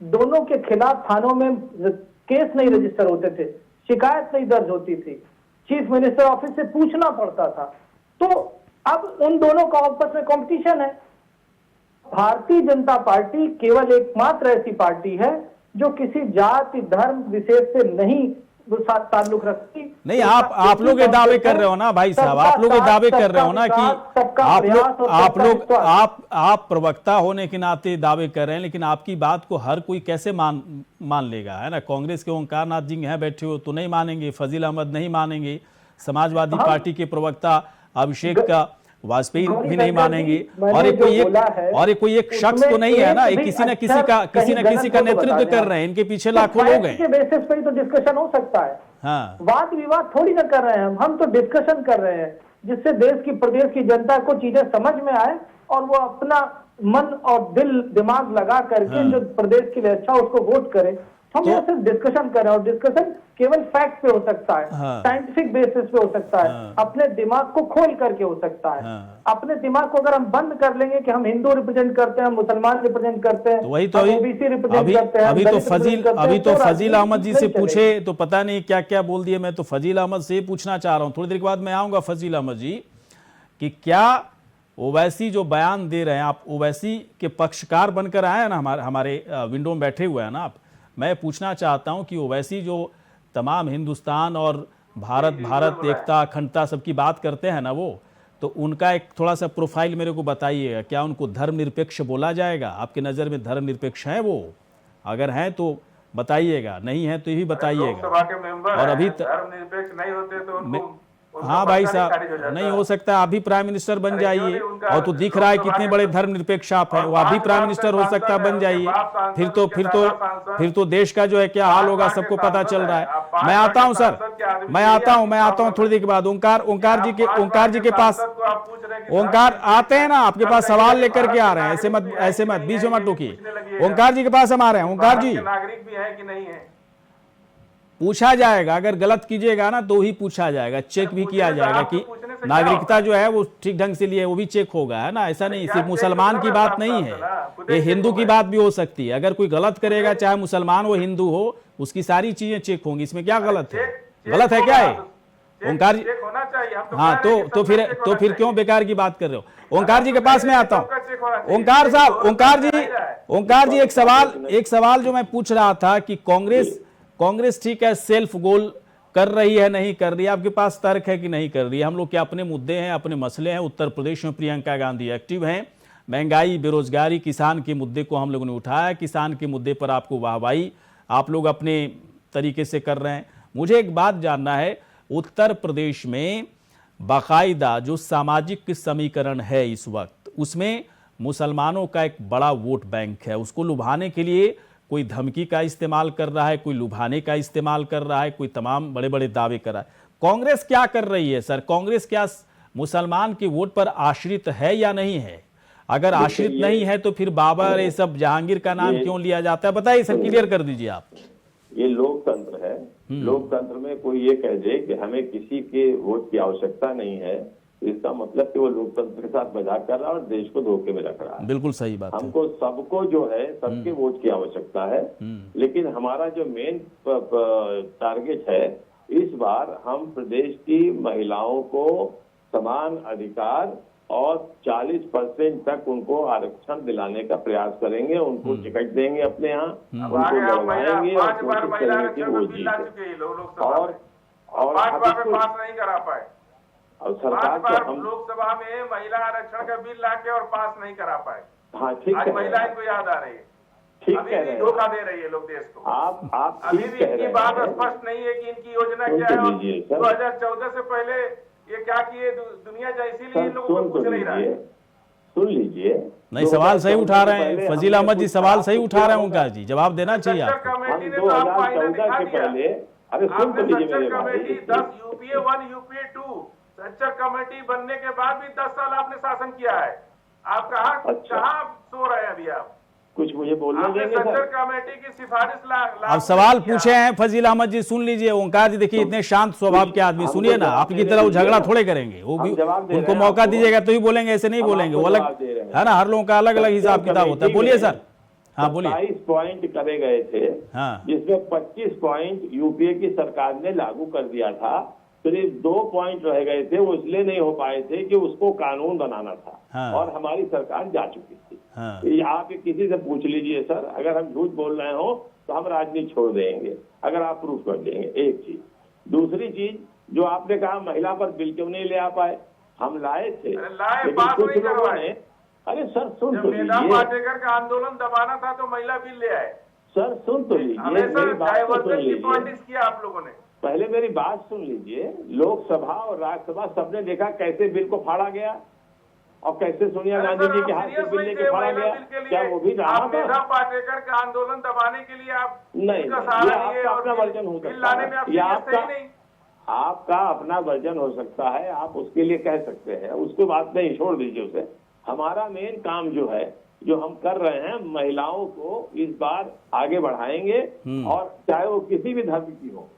दोनों के खिलाफ थानों में केस नहीं रजिस्टर होते थे, शिकायत नहीं दर्ज होती थी, चीफ मिनिस्टर ऑफिस से पूछना पड़ता था। तो अब उन दोनों का आपस में कंपटीशन है। भारतीय जनता पार्टी केवल एकमात्र ऐसी पार्टी है जो किसी जाति धर्म विशेष से नहीं ताल्लुक रखती। नहीं, आप लोग ये दावे कर रहे हो ना भाई साहब, आप लोग ये दावे कर रहे हो ना कि आप प्रवक्ता होने के नाते दावे कर रहे हैं, लेकिन आपकी बात को हर कोई कैसे मान लेगा, है ना? कांग्रेस के ओंकार नाथ जी हैं बैठे हो तो नहीं मानेंगे, फजील अहमद नहीं मानेंगे, समाजवादी पार्टी के प्रवक्ता अभिषेक वाजपेयी भी नहीं मानेंगे, और कोई एक शख्स तो नहीं है ना, किसी न किसी का नेतृत्व कर रहे हैं, इनके पीछे लाखों लोग हैं। बेसिस पे ही तो डिस्कशन हो सकता है। हाँ। वाद विवाद थोड़ी ना कर रहे हैं हम तो डिस्कशन कर रहे हैं जिससे देश की प्रदेश की जनता को चीजें समझ में आए और वो अपना मन और दिल दिमाग लगा करके जो प्रदेश के लिए अच्छा उसको वोट करे। हम तो सिर्फ डिस्कशन कर रहे हैं और डिस्कशन केवल फैक्ट पे हो सकता है, साइंटिफिक बेसिस पे हो सकता है, अपने दिमाग को खोल करके हो सकता है। अपने दिमाग को अगर हम बंद कर लेंगे कि हम हिंदू रिप्रेजेंट करते हैं, मुसलमान रिप्रेजेंट करते हैं, वही तो ओबीसी रिप्रेजेंट करते हैं, अभी तो फजील अहमद जी से पूछे तो पता नहीं क्या क्या बोल दिए। मैं तो फजील अहमद से पूछना चाह रहा हूँ, थोड़ी देर के बाद मैं आऊंगा फजील अहमद जी, कि क्या ओवैसी जो बयान दे रहे हैं, आप ओवैसी के पक्षकार बनकर आए हैं ना, हमारे विंडो में बैठे हुए हैं ना आप। मैं पूछना चाहता हूं कि ओवैसी जो तमाम हिंदुस्तान और भारत एकता अखंडता सबकी बात करते हैं ना, वो तो उनका एक थोड़ा सा प्रोफाइल मेरे को बताइएगा। क्या उनको धर्मनिरपेक्ष बोला जाएगा? आपके नज़र में धर्मनिरपेक्ष हैं वो? अगर हैं तो बताइएगा, नहीं है तो ये भी बताइएगा। और अभी धर्मनिरपेक्ष नहीं होते तो हाँ भाई साहब, नहीं हो सकता आप भी प्राइम मिनिस्टर बन जाइए, और तो दिख रहा है कितने बड़े धर्मनिरपेक्ष आप हैं, वो आप भी प्राइम मिनिस्टर हो सकता है, बन जाइए। फिर तो देश का जो है क्या हाल होगा सबको पता चल रहा है। मैं आता हूं सर, मैं आता हूं थोड़ी देर के बाद। ओंकार जी के पास, ओंकार आते हैं ना, आपके पास सवाल लेकर के आ रहे हैं, ऐसे मत बीच में मत टोकिए। ओंकार जी के पास हम आ रहे हैं। ओंकार जी, नागरिक भी है कि नहीं है? पूछा जाएगा, अगर गलत कीजिएगा ना तो ही पूछा जाएगा, चेक भी किया जाएगा कि नागरिकता जो है वो ठीक ढंग से लिए, वो भी चेक होगा, है ना। ऐसा नहीं, सिर्फ मुसलमान की बात नहीं है, ये हिंदू की बात भी हो सकती है। अगर कोई गलत करेगा, चाहे मुसलमान हो हिंदू हो, उसकी सारी चीजें चेक होंगी, इसमें क्या गलत है? गलत है क्या है ओंकार जी? हाँ, तो फिर क्यों बेकार की बात कर रहे हो? ओंकार जी के पास मैं आता हूँ। ओंकार साहब, ओंकार जी एक सवाल जो मैं पूछ रहा था कि कांग्रेस ठीक है सेल्फ गोल कर रही है, नहीं कर रही है, आपके पास तर्क है कि नहीं कर रही है? हम लोग के अपने मुद्दे हैं, अपने मसले हैं। उत्तर प्रदेश में प्रियंका गांधी एक्टिव हैं, महंगाई, बेरोजगारी, किसान के मुद्दे को हम लोगों ने उठाया, किसान के मुद्दे पर आपको वाहवाही आप लोग अपने तरीके से कर रहे हैं। मुझे एक बात जानना है, उत्तर प्रदेश में बाकायदा जो सामाजिक समीकरण है इस वक्त, उसमें मुसलमानों का एक बड़ा वोट बैंक है, उसको लुभाने के लिए कोई धमकी का इस्तेमाल कर रहा है, कोई लुभाने का इस्तेमाल कर रहा है, कोई तमाम बड़े बड़े दावे कर रहा है। कांग्रेस क्या कर रही है सर? कांग्रेस क्या मुसलमान के वोट पर आश्रित है या नहीं है? अगर आश्रित नहीं है तो फिर बाबर, ये सब जहांगीर का नाम क्यों लिया जाता है? बताइए सर, क्लियर कर दीजिए आप। ये लोकतंत्र है, लोकतंत्र में कोई ये कह दे कि हमें किसी के वोट की आवश्यकता नहीं है, इसका मतलब कि वो लोकतंत्र के साथ मजाक कर रहा है और देश को धोखे में रख रहा है। बिल्कुल सही बात है। हमको सबको जो है सबके वोट की आवश्यकता है, लेकिन हमारा जो मेन टारगेट है, इस बार हम प्रदेश की महिलाओं को समान अधिकार और 40% तक उनको आरक्षण दिलाने का प्रयास करेंगे, उनको टिकट देंगे अपने यहाँ, उनको लड़वाएंगे और कोशिश करेंगे कि वो जीते। और पास नहीं करा पाए, और सरकार को हम लोकसभा में महिला आरक्षण का बिल लाके और पास नहीं करा पाए। हाँ ठीक है, महिलाएं को याद आ रही है, ठीक कह रहे हैं, धोखा दे रही है लोग देश को। आप अभी भी इनकी बात स्पष्ट नहीं है कि इनकी योजना क्या है। 2014 से पहले ये क्या किए दुनिया जैसी, इन लोगों को पूछ नहीं रहा है। सुन लीजिए, नहीं सवाल सही उठा रहे हैं फजील अहमद जी, सवाल सही उठा रहे हैं ओंकार जी, जवाब देना चाहिए आपको। हम 2014 के पहले, अरे सुन तो लीजिए मेरे कमेटी 10 यूपीए 1 यूपीए 2 संसद कमेटी बनने के बाद भी 10 साल आपने शासन किया है। आप कहाँ सो रहे हैं अभी? आप कुछ मुझे बोलने देंगे सर? कमेटी की सिफारिश अब सवाल पूछे हैं फजील अहमद जी, सुन लीजिए। ओंकार जी देखिए इतने शांत स्वभाव के आदमी, सुनिए ना, आपकी तरह वो झगड़ा थोड़े करेंगे, वो भी उनको मौका दीजिएगा तो ही बोलेंगे, ऐसे नहीं बोलेंगे। वो अलग है ना, हर लोगों का अलग अलग हिसाब किताब होता है। बोलिए सर। हाँ बोलिए। 22 पॉइंट करे गए थे, हाँ, जिसमें 25 पॉइंट यूपीए की सरकार ने लागू कर दिया था, सिर्फ 2 पॉइंट रह गए थे, वो इसलिए नहीं हो पाए थे कि उसको कानून बनाना था। हाँ, और हमारी सरकार जा चुकी थी। हाँ, आप किसी से पूछ लीजिए सर, अगर हम झूठ बोल रहे हो तो हम राजनीति छोड़ देंगे, अगर आप प्रूफ कर देंगे। एक चीज, दूसरी चीज जो आपने कहा महिला पर बिल क्यों नहीं ले आ पाए, हम लाए थे, लेकिन कुछ लोगों ने, अरे सर सुन तो लीजिए, पाटेकर का आंदोलन दबाना था तो महिला बिल ले आए। सर सुन तो लीजिए, मेरी बात तो सुन लीजिए, किया आप लोगों ने। पहले मेरी बात सुन लीजिए। लोकसभा और राज्यसभा सबने देखा कैसे बिल को फाड़ा गया और कैसे सोनिया गांधी जी के हाथ से बिल लेके फाड़ा गया। क्या वो भी रहा था? पाटेकर का आंदोलन दबाने के लिए आप नहीं, ये आपका अपना वर्जन हो सकता है, ये आपका अपना वर्जन हो सकता है, आप उसके लिए कह सकते हैं, उसकी बात नहीं, छोड़ दीजिए उसे। हमारा मेन काम जो है, जो हम कर रहे हैं, महिलाओं को इस बार आगे बढ़ाएंगे, और चाहे वो किसी भी धर्म की हो,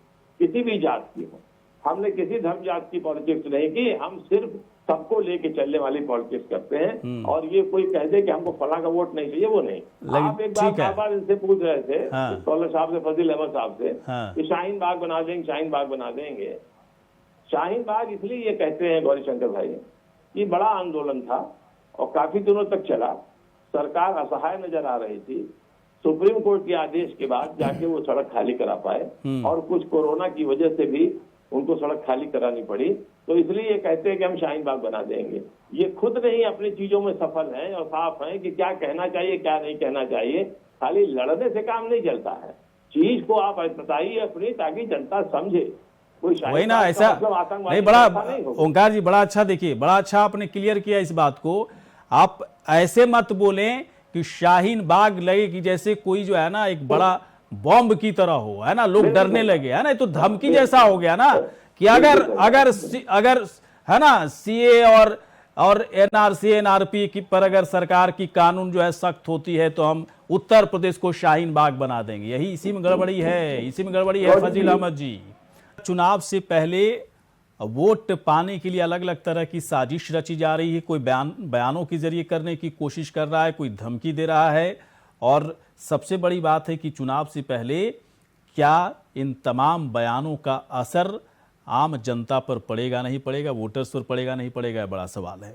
किसी भी जात की हो। हमने किसी धर्म जात की पॉलिटिक्स नहीं की, हम सिर्फ सबको लेके चलने वाली पॉलिटिक्स करते हैं। और ये कोई कह दे कि हमको फला का वोट नहीं चाहिए, वो नहीं। आप एक बार इनसे पूछ रहे थे, कॉलर साहब से, फजील अहमद साहब से, कि शाहीन बाग बना देंगे, शाहीन बाग बना देंगे। शाहीन बाग इसलिए ये कहते हैं गौरी शंकर भाई, ये बड़ा आंदोलन था और काफी दिनों तक चला, सरकार असहाय नजर आ रही थी। सुप्रीम कोर्ट के आदेश के बाद जाके वो सड़क खाली करा पाए, और कुछ कोरोना की वजह से भी उनको सड़क खाली करानी पड़ी, तो इसलिए ये कहते हैं कि हम शाहीन बाग बना देंगे। ये खुद नहीं अपनी चीजों में सफल हैं और साफ हैं कि क्या कहना चाहिए क्या नहीं कहना चाहिए। खाली लड़ने से काम नहीं चलता है, चीज को आप बताइए अपनी, ताकि जनता समझे। वही ना, ऐसा नहीं। बड़ा ओंकार जी, बड़ा अच्छा, देखिए बड़ा अच्छा आपने क्लियर किया इस बात को। आप ऐसे मत बोलें कि शाहीन बाग लगे कि जैसे कोई जो है ना एक बड़ा बॉम्ब की तरह हो, है ना, लोग डरने लगे, है ना, तो धमकी जैसा हो गया ना कि अगर है ना सीए और एनआरसी एनआरपी की पर अगर सरकार की कानून जो है सख्त होती है तो हम उत्तर प्रदेश को शाहीन बाग बना देंगे। यही इसी में गड़बड़ी है फजील अहमद जी। चुनाव से पहले वोट पाने के लिए अलग अलग तरह की साजिश रची जा रही है, कोई बयानों के जरिए करने की कोशिश कर रहा है, कोई धमकी दे रहा है, और सबसे बड़ी बात है कि चुनाव से पहले क्या इन तमाम बयानों का असर आम जनता पर पड़ेगा नहीं पड़ेगा, वोटर्स पर पड़ेगा नहीं पड़ेगा, बड़ा सवाल है।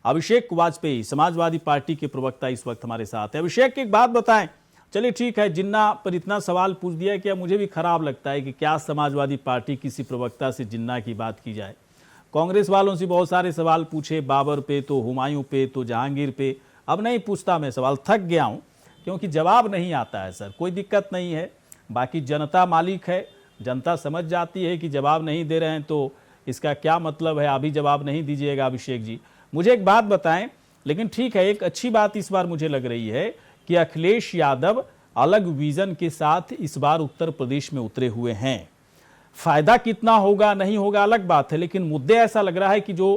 अभिषेक वाजपेयी समाजवादी पार्टी के प्रवक्ता इस वक्त हमारे साथ है। अभिषेक, एक बात बताएं, चलिए ठीक है, जिन्ना पर इतना सवाल पूछ दिया कि अब मुझे भी खराब लगता है कि क्या समाजवादी पार्टी किसी प्रवक्ता से जिन्ना की बात की जाए। कांग्रेस वालों से बहुत सारे सवाल पूछे, बाबर पे तो हुमायूं पे तो जहांगीर पे, अब नहीं पूछता मैं सवाल, थक गया हूं क्योंकि जवाब नहीं आता है। सर कोई दिक्कत नहीं है, बाकी जनता मालिक है, जनता समझ जाती है कि जवाब नहीं दे रहे हैं तो इसका क्या मतलब है, अभी जवाब नहीं दीजिएगा। अभिषेक जी मुझे एक बात बताएं, लेकिन ठीक है, एक अच्छी बात इस बार मुझे लग रही है कि अखिलेश यादव अलग विजन के साथ इस बार उत्तर प्रदेश में उतरे हुए हैं। फायदा कितना होगा नहीं होगा अलग बात है, लेकिन मुद्दे ऐसा लग रहा है कि जो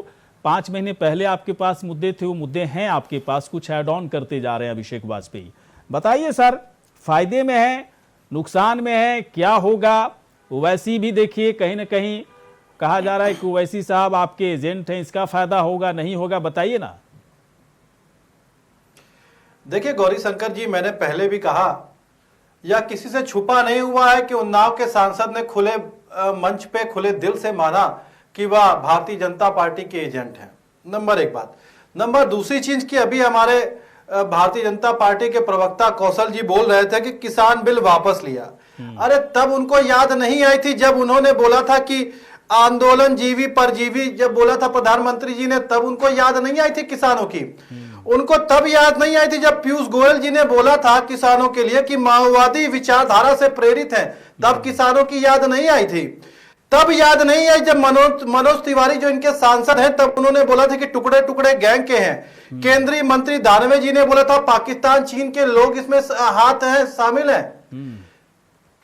5 महीने पहले आपके पास मुद्दे थे वो मुद्दे हैं आपके पास, कुछ ऐड ऑन करते जा रहे हैं। अभिषेक वाजपेयी बताइए सर, फायदे में है, नुकसान में है, क्या होगा? ओवैसी भी देखिए कहीं ना कहीं कहा जा रहा है कि ओवैसी साहब आपके एजेंट हैं, इसका फायदा होगा नहीं होगा, बताइए ना। देखिए गौरी शंकर जी, मैंने पहले भी कहा या किसी से छुपा नहीं हुआ है कि उन्नाव के सांसद ने खुले मंच पे खुले दिल से माना कि वह भारतीय जनता पार्टी के एजेंट हैं। नंबर एक बात। नंबर दूसरी चीज कि अभी हमारे भारतीय जनता पार्टी के प्रवक्ता कौशल जी बोल रहे थे कि किसान बिल वापस लिया। अरे तब उनको याद नहीं आई थी जब उन्होंने बोला था कि आंदोलन जीवी परजीवी, जब बोला था प्रधानमंत्री जी ने, तब उनको याद नहीं आई थी किसानों की। उनको तब याद नहीं आई थी जब पीयूष गोयल जी ने बोला था किसानों के लिए कि माओवादी विचारधारा से प्रेरित हैं, तब किसानों की याद नहीं आई थी। तब याद नहीं आई जब मनोज तिवारी जो इनके सांसद हैं, तब उन्होंने बोला था कि टुकड़े टुकड़े गैंग के हैं। केंद्रीय मंत्री दानवे जी ने बोला था पाकिस्तान चीन के लोग इसमें हाथ हैं, शामिल हैं।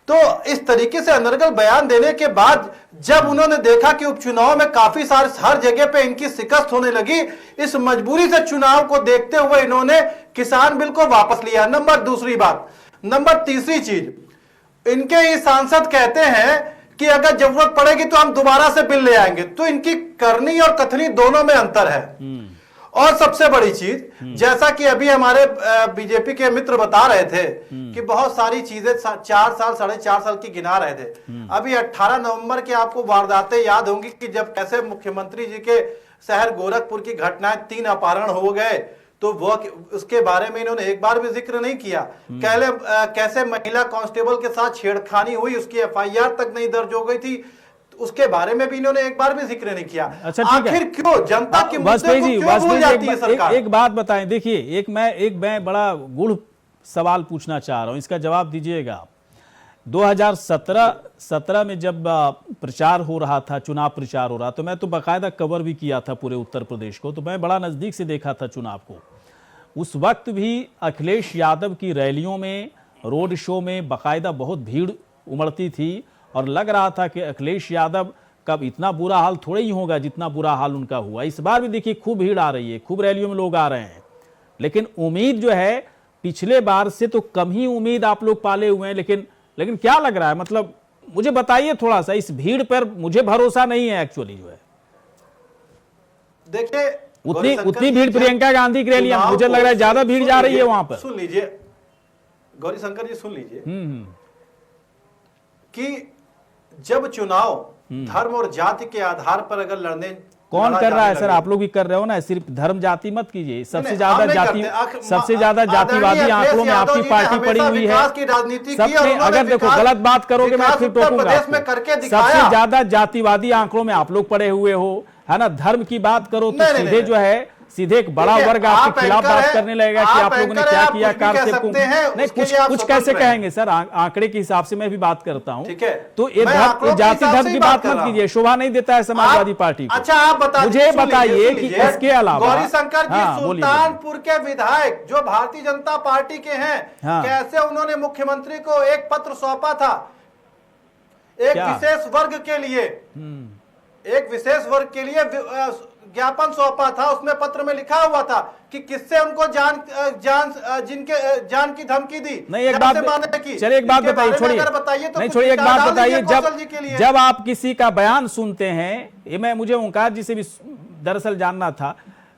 तो इस तरीके से अनर्गल बयान देने के बाद जब उन्होंने देखा कि उपचुनाव में काफी सारे हर जगह पे इनकी शिकस्त होने लगी, इस मजबूरी से चुनाव को देखते हुए इन्होंने किसान बिल को वापस लिया। नंबर दूसरी बात। नंबर तीसरी चीज, इनके ही सांसद कहते हैं कि अगर जरूरत पड़ेगी तो हम दोबारा से बिल ले आएंगे। तो इनकी करनी और कथनी दोनों में अंतर है। और सबसे बड़ी चीज, जैसा कि अभी हमारे बीजेपी के मित्र बता रहे थे कि बहुत सारी चीजें 4 साल 4.5 साल की गिना रहे थे। अभी 18 नवंबर की आपको वारदातें याद होंगी कि जब कैसे मुख्यमंत्री जी के शहर गोरखपुर की घटनाएं, 3 अपहरण हो गए, तो वो उसके बारे में इन्होंने एक बार भी जिक्र नहीं किया। कैसे महिला कांस्टेबल के साथ छेड़खानी हुई, उसकी एफआईआर तक नहीं दर्ज हो गई थी, उसके बारे में भी इन्होंने एक बार भी जिक्र नहीं किया। अच्छा, आखिर क्यों जनता की मुद्दे को क्यों भूल जाती है सरकार? एक बात बताएं, देखिए एक मैं बड़ा गुड़ सवाल पूछना चाह रहा हूं, इसका जवाब दीजिएगा। 2017 में जब प्रचार हो रहा था, चुनाव प्रचार हो रहा, तो मैं तो बाकायदा कवर भी किया था पूरे उत्तर प्रदेश को, तो मैं बड़ा नजदीक से देखा था चुनाव को। उस वक्त भी अखिलेश यादव की रैलियों में, रोड शो में बाकायदा बहुत भीड़ उमड़ती थी और लग रहा था कि अखिलेश यादव का इतना बुरा हाल थोड़ा ही होगा जितना बुरा हाल उनका हुआ। इस बार भी देखिए खूब भीड़ आ रही है, खूब रैलियों में लोग आ रहे हैं, लेकिन उम्मीद जो है पिछले बार से तो कम ही उम्मीद आप लोग पाले हुए हैं। लेकिन क्या लग रहा है, मतलब मुझे बताइए थोड़ा सा, इस भीड़ पर मुझे भरोसा नहीं है एक्चुअली जो है। देखिए उतनी भीड़ प्रियंका गांधी की रैली, मुझे लग रहा है ज्यादा भीड़ जा रही है वहां पर। सुन लीजिए गौरी शंकर जी, सुन लीजिए कि जब चुनाव धर्म और जाति के आधार पर अगर लड़ने, कौन कर रहा है सर? आप लोग भी कर रहे हो ना, सिर्फ धर्म जाति मत कीजिए। सबसे ज्यादा जातिवादी आंकड़ों में आपकी पार्टी पड़ी हुई है। सबसे अगर देखो गलत बात करोगे मैं फिर टोकूंगा। सबसे ज्यादा जातिवादी आंकड़ों में आप लोग पड़े हुए हो, है ना। धर्म की बात करो तो सीधे जो है सीधे एक बड़ा देखिए, वर्ग आपके आप खिलाफ एंकर बात हैं, करने लगेगा कि आप आप लोगों ने एंकर क्या हैं, किया आप कुछ भी कार कह से सकते हैं, नहीं, उसके लिए आप कुछ कैसे स्वतंत्र हैं। कहेंगे सर, आंकड़े के हिसाब से मैं भी बात करता हूं। ठीक है, तो ये मैं आंकड़ों के जाति हिसाब धर्म से की ही बात कर मत रहा हूं। कीजिए, शोभा नहीं देता है समाजवादी पार्टी को। अच्छा, आप मुझे बताइए कि इसके अलावा गौरीशंकर जी हाँ, बोलिए, सुल्तानपुर के विधायक जो भारतीय जनता पार्टी के हैं, हाँ। कैसे उन्होंने मुख्यमंत्री को एक पत्र सौंपा था एक क्या? विशेष वर्ग के लिए, एक विशेष वर्ग के लिए ज्ञापन सौंपा था। उसमें पत्र में लिखा हुआ था कि किससे उनको जान की धमकी दी। नहीं, एक बात चलिए, एक बात बताइए, छोड़िए, नहीं छोड़िए, एक बात बताइए, जब आप किसी का बयान सुनते हैं, ये मुझे ओंकार जी से भी दरअसल जानना था,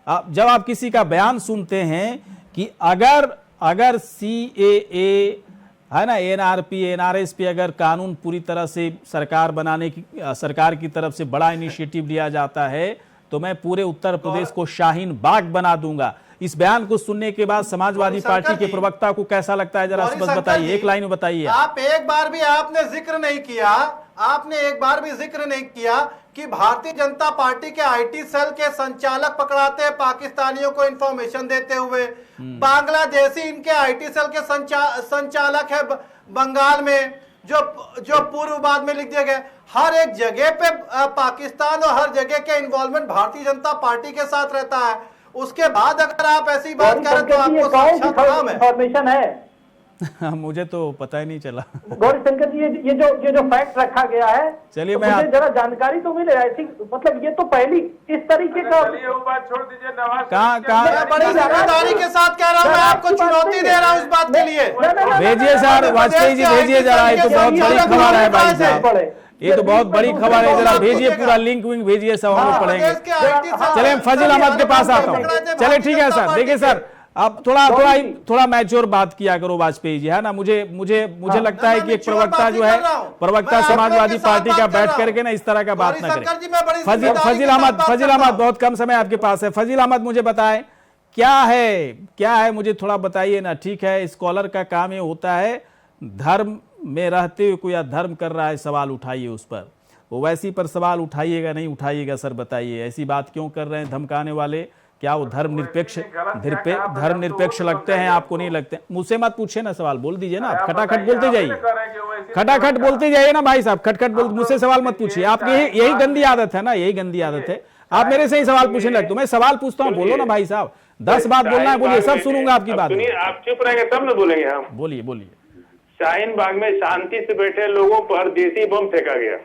जब आप किसी का बयान सुनते हैं कि अगर CAA है ना, NRP NRS पे अगर कानून पूरी तरह से सरकार की तरफ से बड़ा इनिशिएटिव लिया जाता है तो मैं पूरे उत्तर प्रदेश को शाहीन बाग बना दूंगा। इस बयान को सुनने के बाद समाजवादी पार्टी के प्रवक्ता को कैसा लगता है, जरा स्पष्ट बताइए, एक लाइन में बताइए। आप एक बार भी आपने जिक्र नहीं किया, आपने एक बार भी जिक्र नहीं किया कि भारतीय जनता पार्टी के IT सेल के संचालक पकड़ाते हैं पाकिस्तानियों को इंफॉर्मेशन देते हुए। बांग्लादेशी इनके IT सेल के संचालक है बंगाल में, जो पूर्ववाद में लिख दिए गए। हर एक जगह पे पाकिस्तान और हर जगह के इन्वॉल्वमेंट भारतीय जनता पार्टी के साथ रहता है। उसके बाद अगर आप ऐसी बात करें तो आपको साक्षात काम है। इंफॉर्मेशन है मुझे तो पता ही नहीं चला। गौरीशंकर जी, ये जो फैक्ट रखा गया है, चलिए तो मैं मुझे जरा जानकारी तो मिले। ऐसी मतलब ये तो पहली इस तरीके का बात छोड़ दीजिए, नवाज कहाँ बड़ी जिम्मेदारी के साथ कह रहा हूं, मैं आपको चुनौती दे रहा हूं इस बात के लिए। भेजिए सर, वाजपेयी जी भेजिए जरा, ये तो बहुत बड़ी खबर है भाई साहब, ये तो बहुत बड़ी खबर है, जरा भेजिए, पूरा लिंक विंक भेजिए, सब हम लोग पढ़ेंगे। चलिए मैं फजील अहमद के पास आता हूँ। चलिए ठीक है सर, देखिए सर, अब थोड़ा मैच्योर बात किया करो वाजपेयी जी, है ना। मुझे लगता है कि एक प्रवक्ता जो है, प्रवक्ता समाजवादी पार्टी का बैठ करके ना इस तरह का बात ना करे। फजील अहमद बहुत कम समय आपके पास है। फजील अहमद मुझे बताएं क्या है, मुझे थोड़ा बताइए ना। ठीक है, स्कॉलर का काम ये होता है, धर्म में रहते हुए कोई अधर्म कर रहा है सवाल उठाइए उस पर, ओवैसी पर सवाल उठाइएगा नहीं उठाइएगा सर, बताइए ऐसी बात क्यों कर रहे हैं धमकाने वाले? क्या वो धर्मनिरपेक्ष लगते हैं, आपको नहीं लगते? मुझसे मत पूछे ना सवाल, बोल दीजिए ना, आप खटाखट बोलते जाइए, खटाखट बोलते जाइए ना भाई साहब, खटखट बोल, मुझसे सवाल मत पूछिए। आपकी यही गंदी आदत है ना, यही गंदी आदत है, आप मेरे से ही सवाल पूछने लगते हो। मैं सवाल पूछता हूँ, बोलो ना भाई साहब, 10 बात बोलना है, बोलिए, सब सुनूंगा आपकी बात। आप चुप रहेंगे तब ना बोलेंगे हम। बोलिए। शाहीन बाग में शांति से बैठे लोगों पर देसी बम फेंका गया,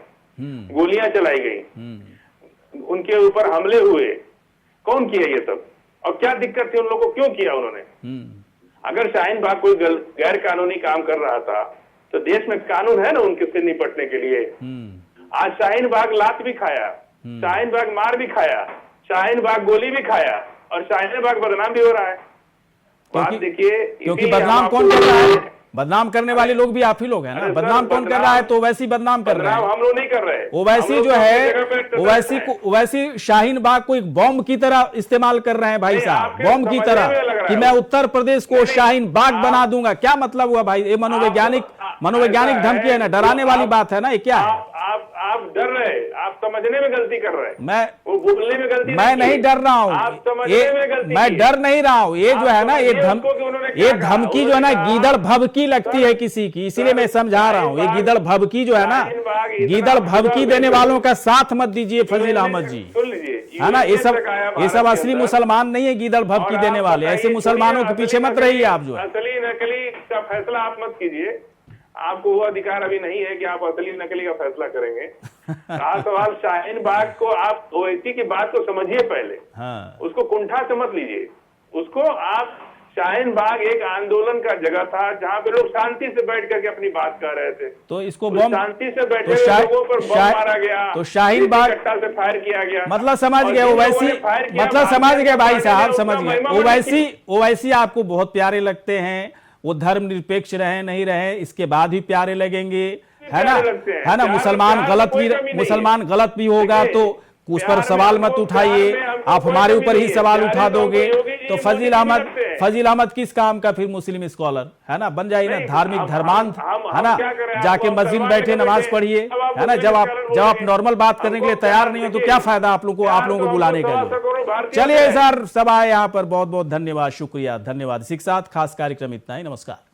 गोलियां चलाई गई, उनके ऊपर हमले हुए, कौन किया ये सब? और क्या दिक्कत थी उन लोगों को, क्यों किया उन्होंने? अगर शाहीन बाग कोई गैर कानूनी काम कर रहा था तो देश में कानून है ना उनके से निपटने के लिए। आज शाहीन बाग लात भी खाया, शाहीन बाग मार भी खाया, शाहीन बाग गोली भी खाया, और शाहीन बाग बदनाम भी हो रहा है। बात देखिए, क्योंकि बदनाम कौन कर रहा है? बदनाम करने वाले लोग भी आप ही लोग हैं ना। बदनाम कौन कर रहा है? तो ओवैसी बदनाम कर रहे हैं, हम लोग नहीं कर रहे। ओवैसी जो है, ओवैसी शाहीन बाग को एक बॉम्ब की तरह इस्तेमाल कर रहे हैं भाई साहब, बॉम्ब की तरह, कि मैं उत्तर प्रदेश को शाहीन बाग बना दूंगा। क्या मतलब हुआ भाई? ये मनोवैज्ञानिक धमकी है ना, डराने वाली बात है ना, ये क्या है? आप डर रहे, आप समझने में गलती कर रहे हैं। मैं बोलने में गलती मैं नहीं डर रहा हूँ, मैं डर नहीं रहा हूँ। ये जो है ना, ये धमकी जो है ना, गीदड़ भभकी लगती है किसी की, इसीलिए मैं समझा रहा हूँ। ये गीदड़ भभकी जो है ना, गीदड़ भभकी देने वालों का साथ मत दीजिए फजील अहमद जी, है ना। ये सब असली मुसलमान नहीं है गीदड़ भभकी देने वाले, ऐसे मुसलमानों के पीछे मत रहिए आप। जो है असली नकली का फैसला आप मत कीजिए, आपको वो अधिकार अभी नहीं है कि आप असली नकली का फैसला करेंगे। सवाल शाहीन बाग को, आप ओवैसी की बात को समझिए पहले, उसको कुंठा से मत लीजिए उसको। आप शाहीन बाग एक आंदोलन का जगह था जहां पे लोग शांति से बैठ करके अपनी बात कर रहे थे, तो इसको बम शांति से बैठे लोगों पर बम मारा गया, तो शाहीन बाग से फायर किया गया। मतलब समझ गए ओवैसी, मतलब समझ गए भाई साहब, समझ गए। ओवैसी आपको बहुत प्यारे लगते हैं, वो धर्मनिरपेक्ष रहे नहीं रहे इसके बाद भी प्यारे लगेंगे, है ना। मुसलमान गलत भी होगा तो उस पर सवाल मत उठाइए, आप हमारे ऊपर ही सवाल उठा दोगे। तो फजील अहमद किस काम का फिर मुस्लिम स्कॉलर, है ना? बन जाइए ना धार्मिक धर्मांध, है ना। जाके मस्जिद में बैठे नमाज पढ़िए, है ना। जब आप नॉर्मल बात करने के लिए तैयार नहीं हो तो क्या फायदा आप लोगों को बुलाने का? भारतीय चलिए है। सर, सब आए यहाँ पर, बहुत बहुत धन्यवाद, शुक्रिया, धन्यवाद। इसी के साथ खास कार्यक्रम इतना ही, नमस्कार।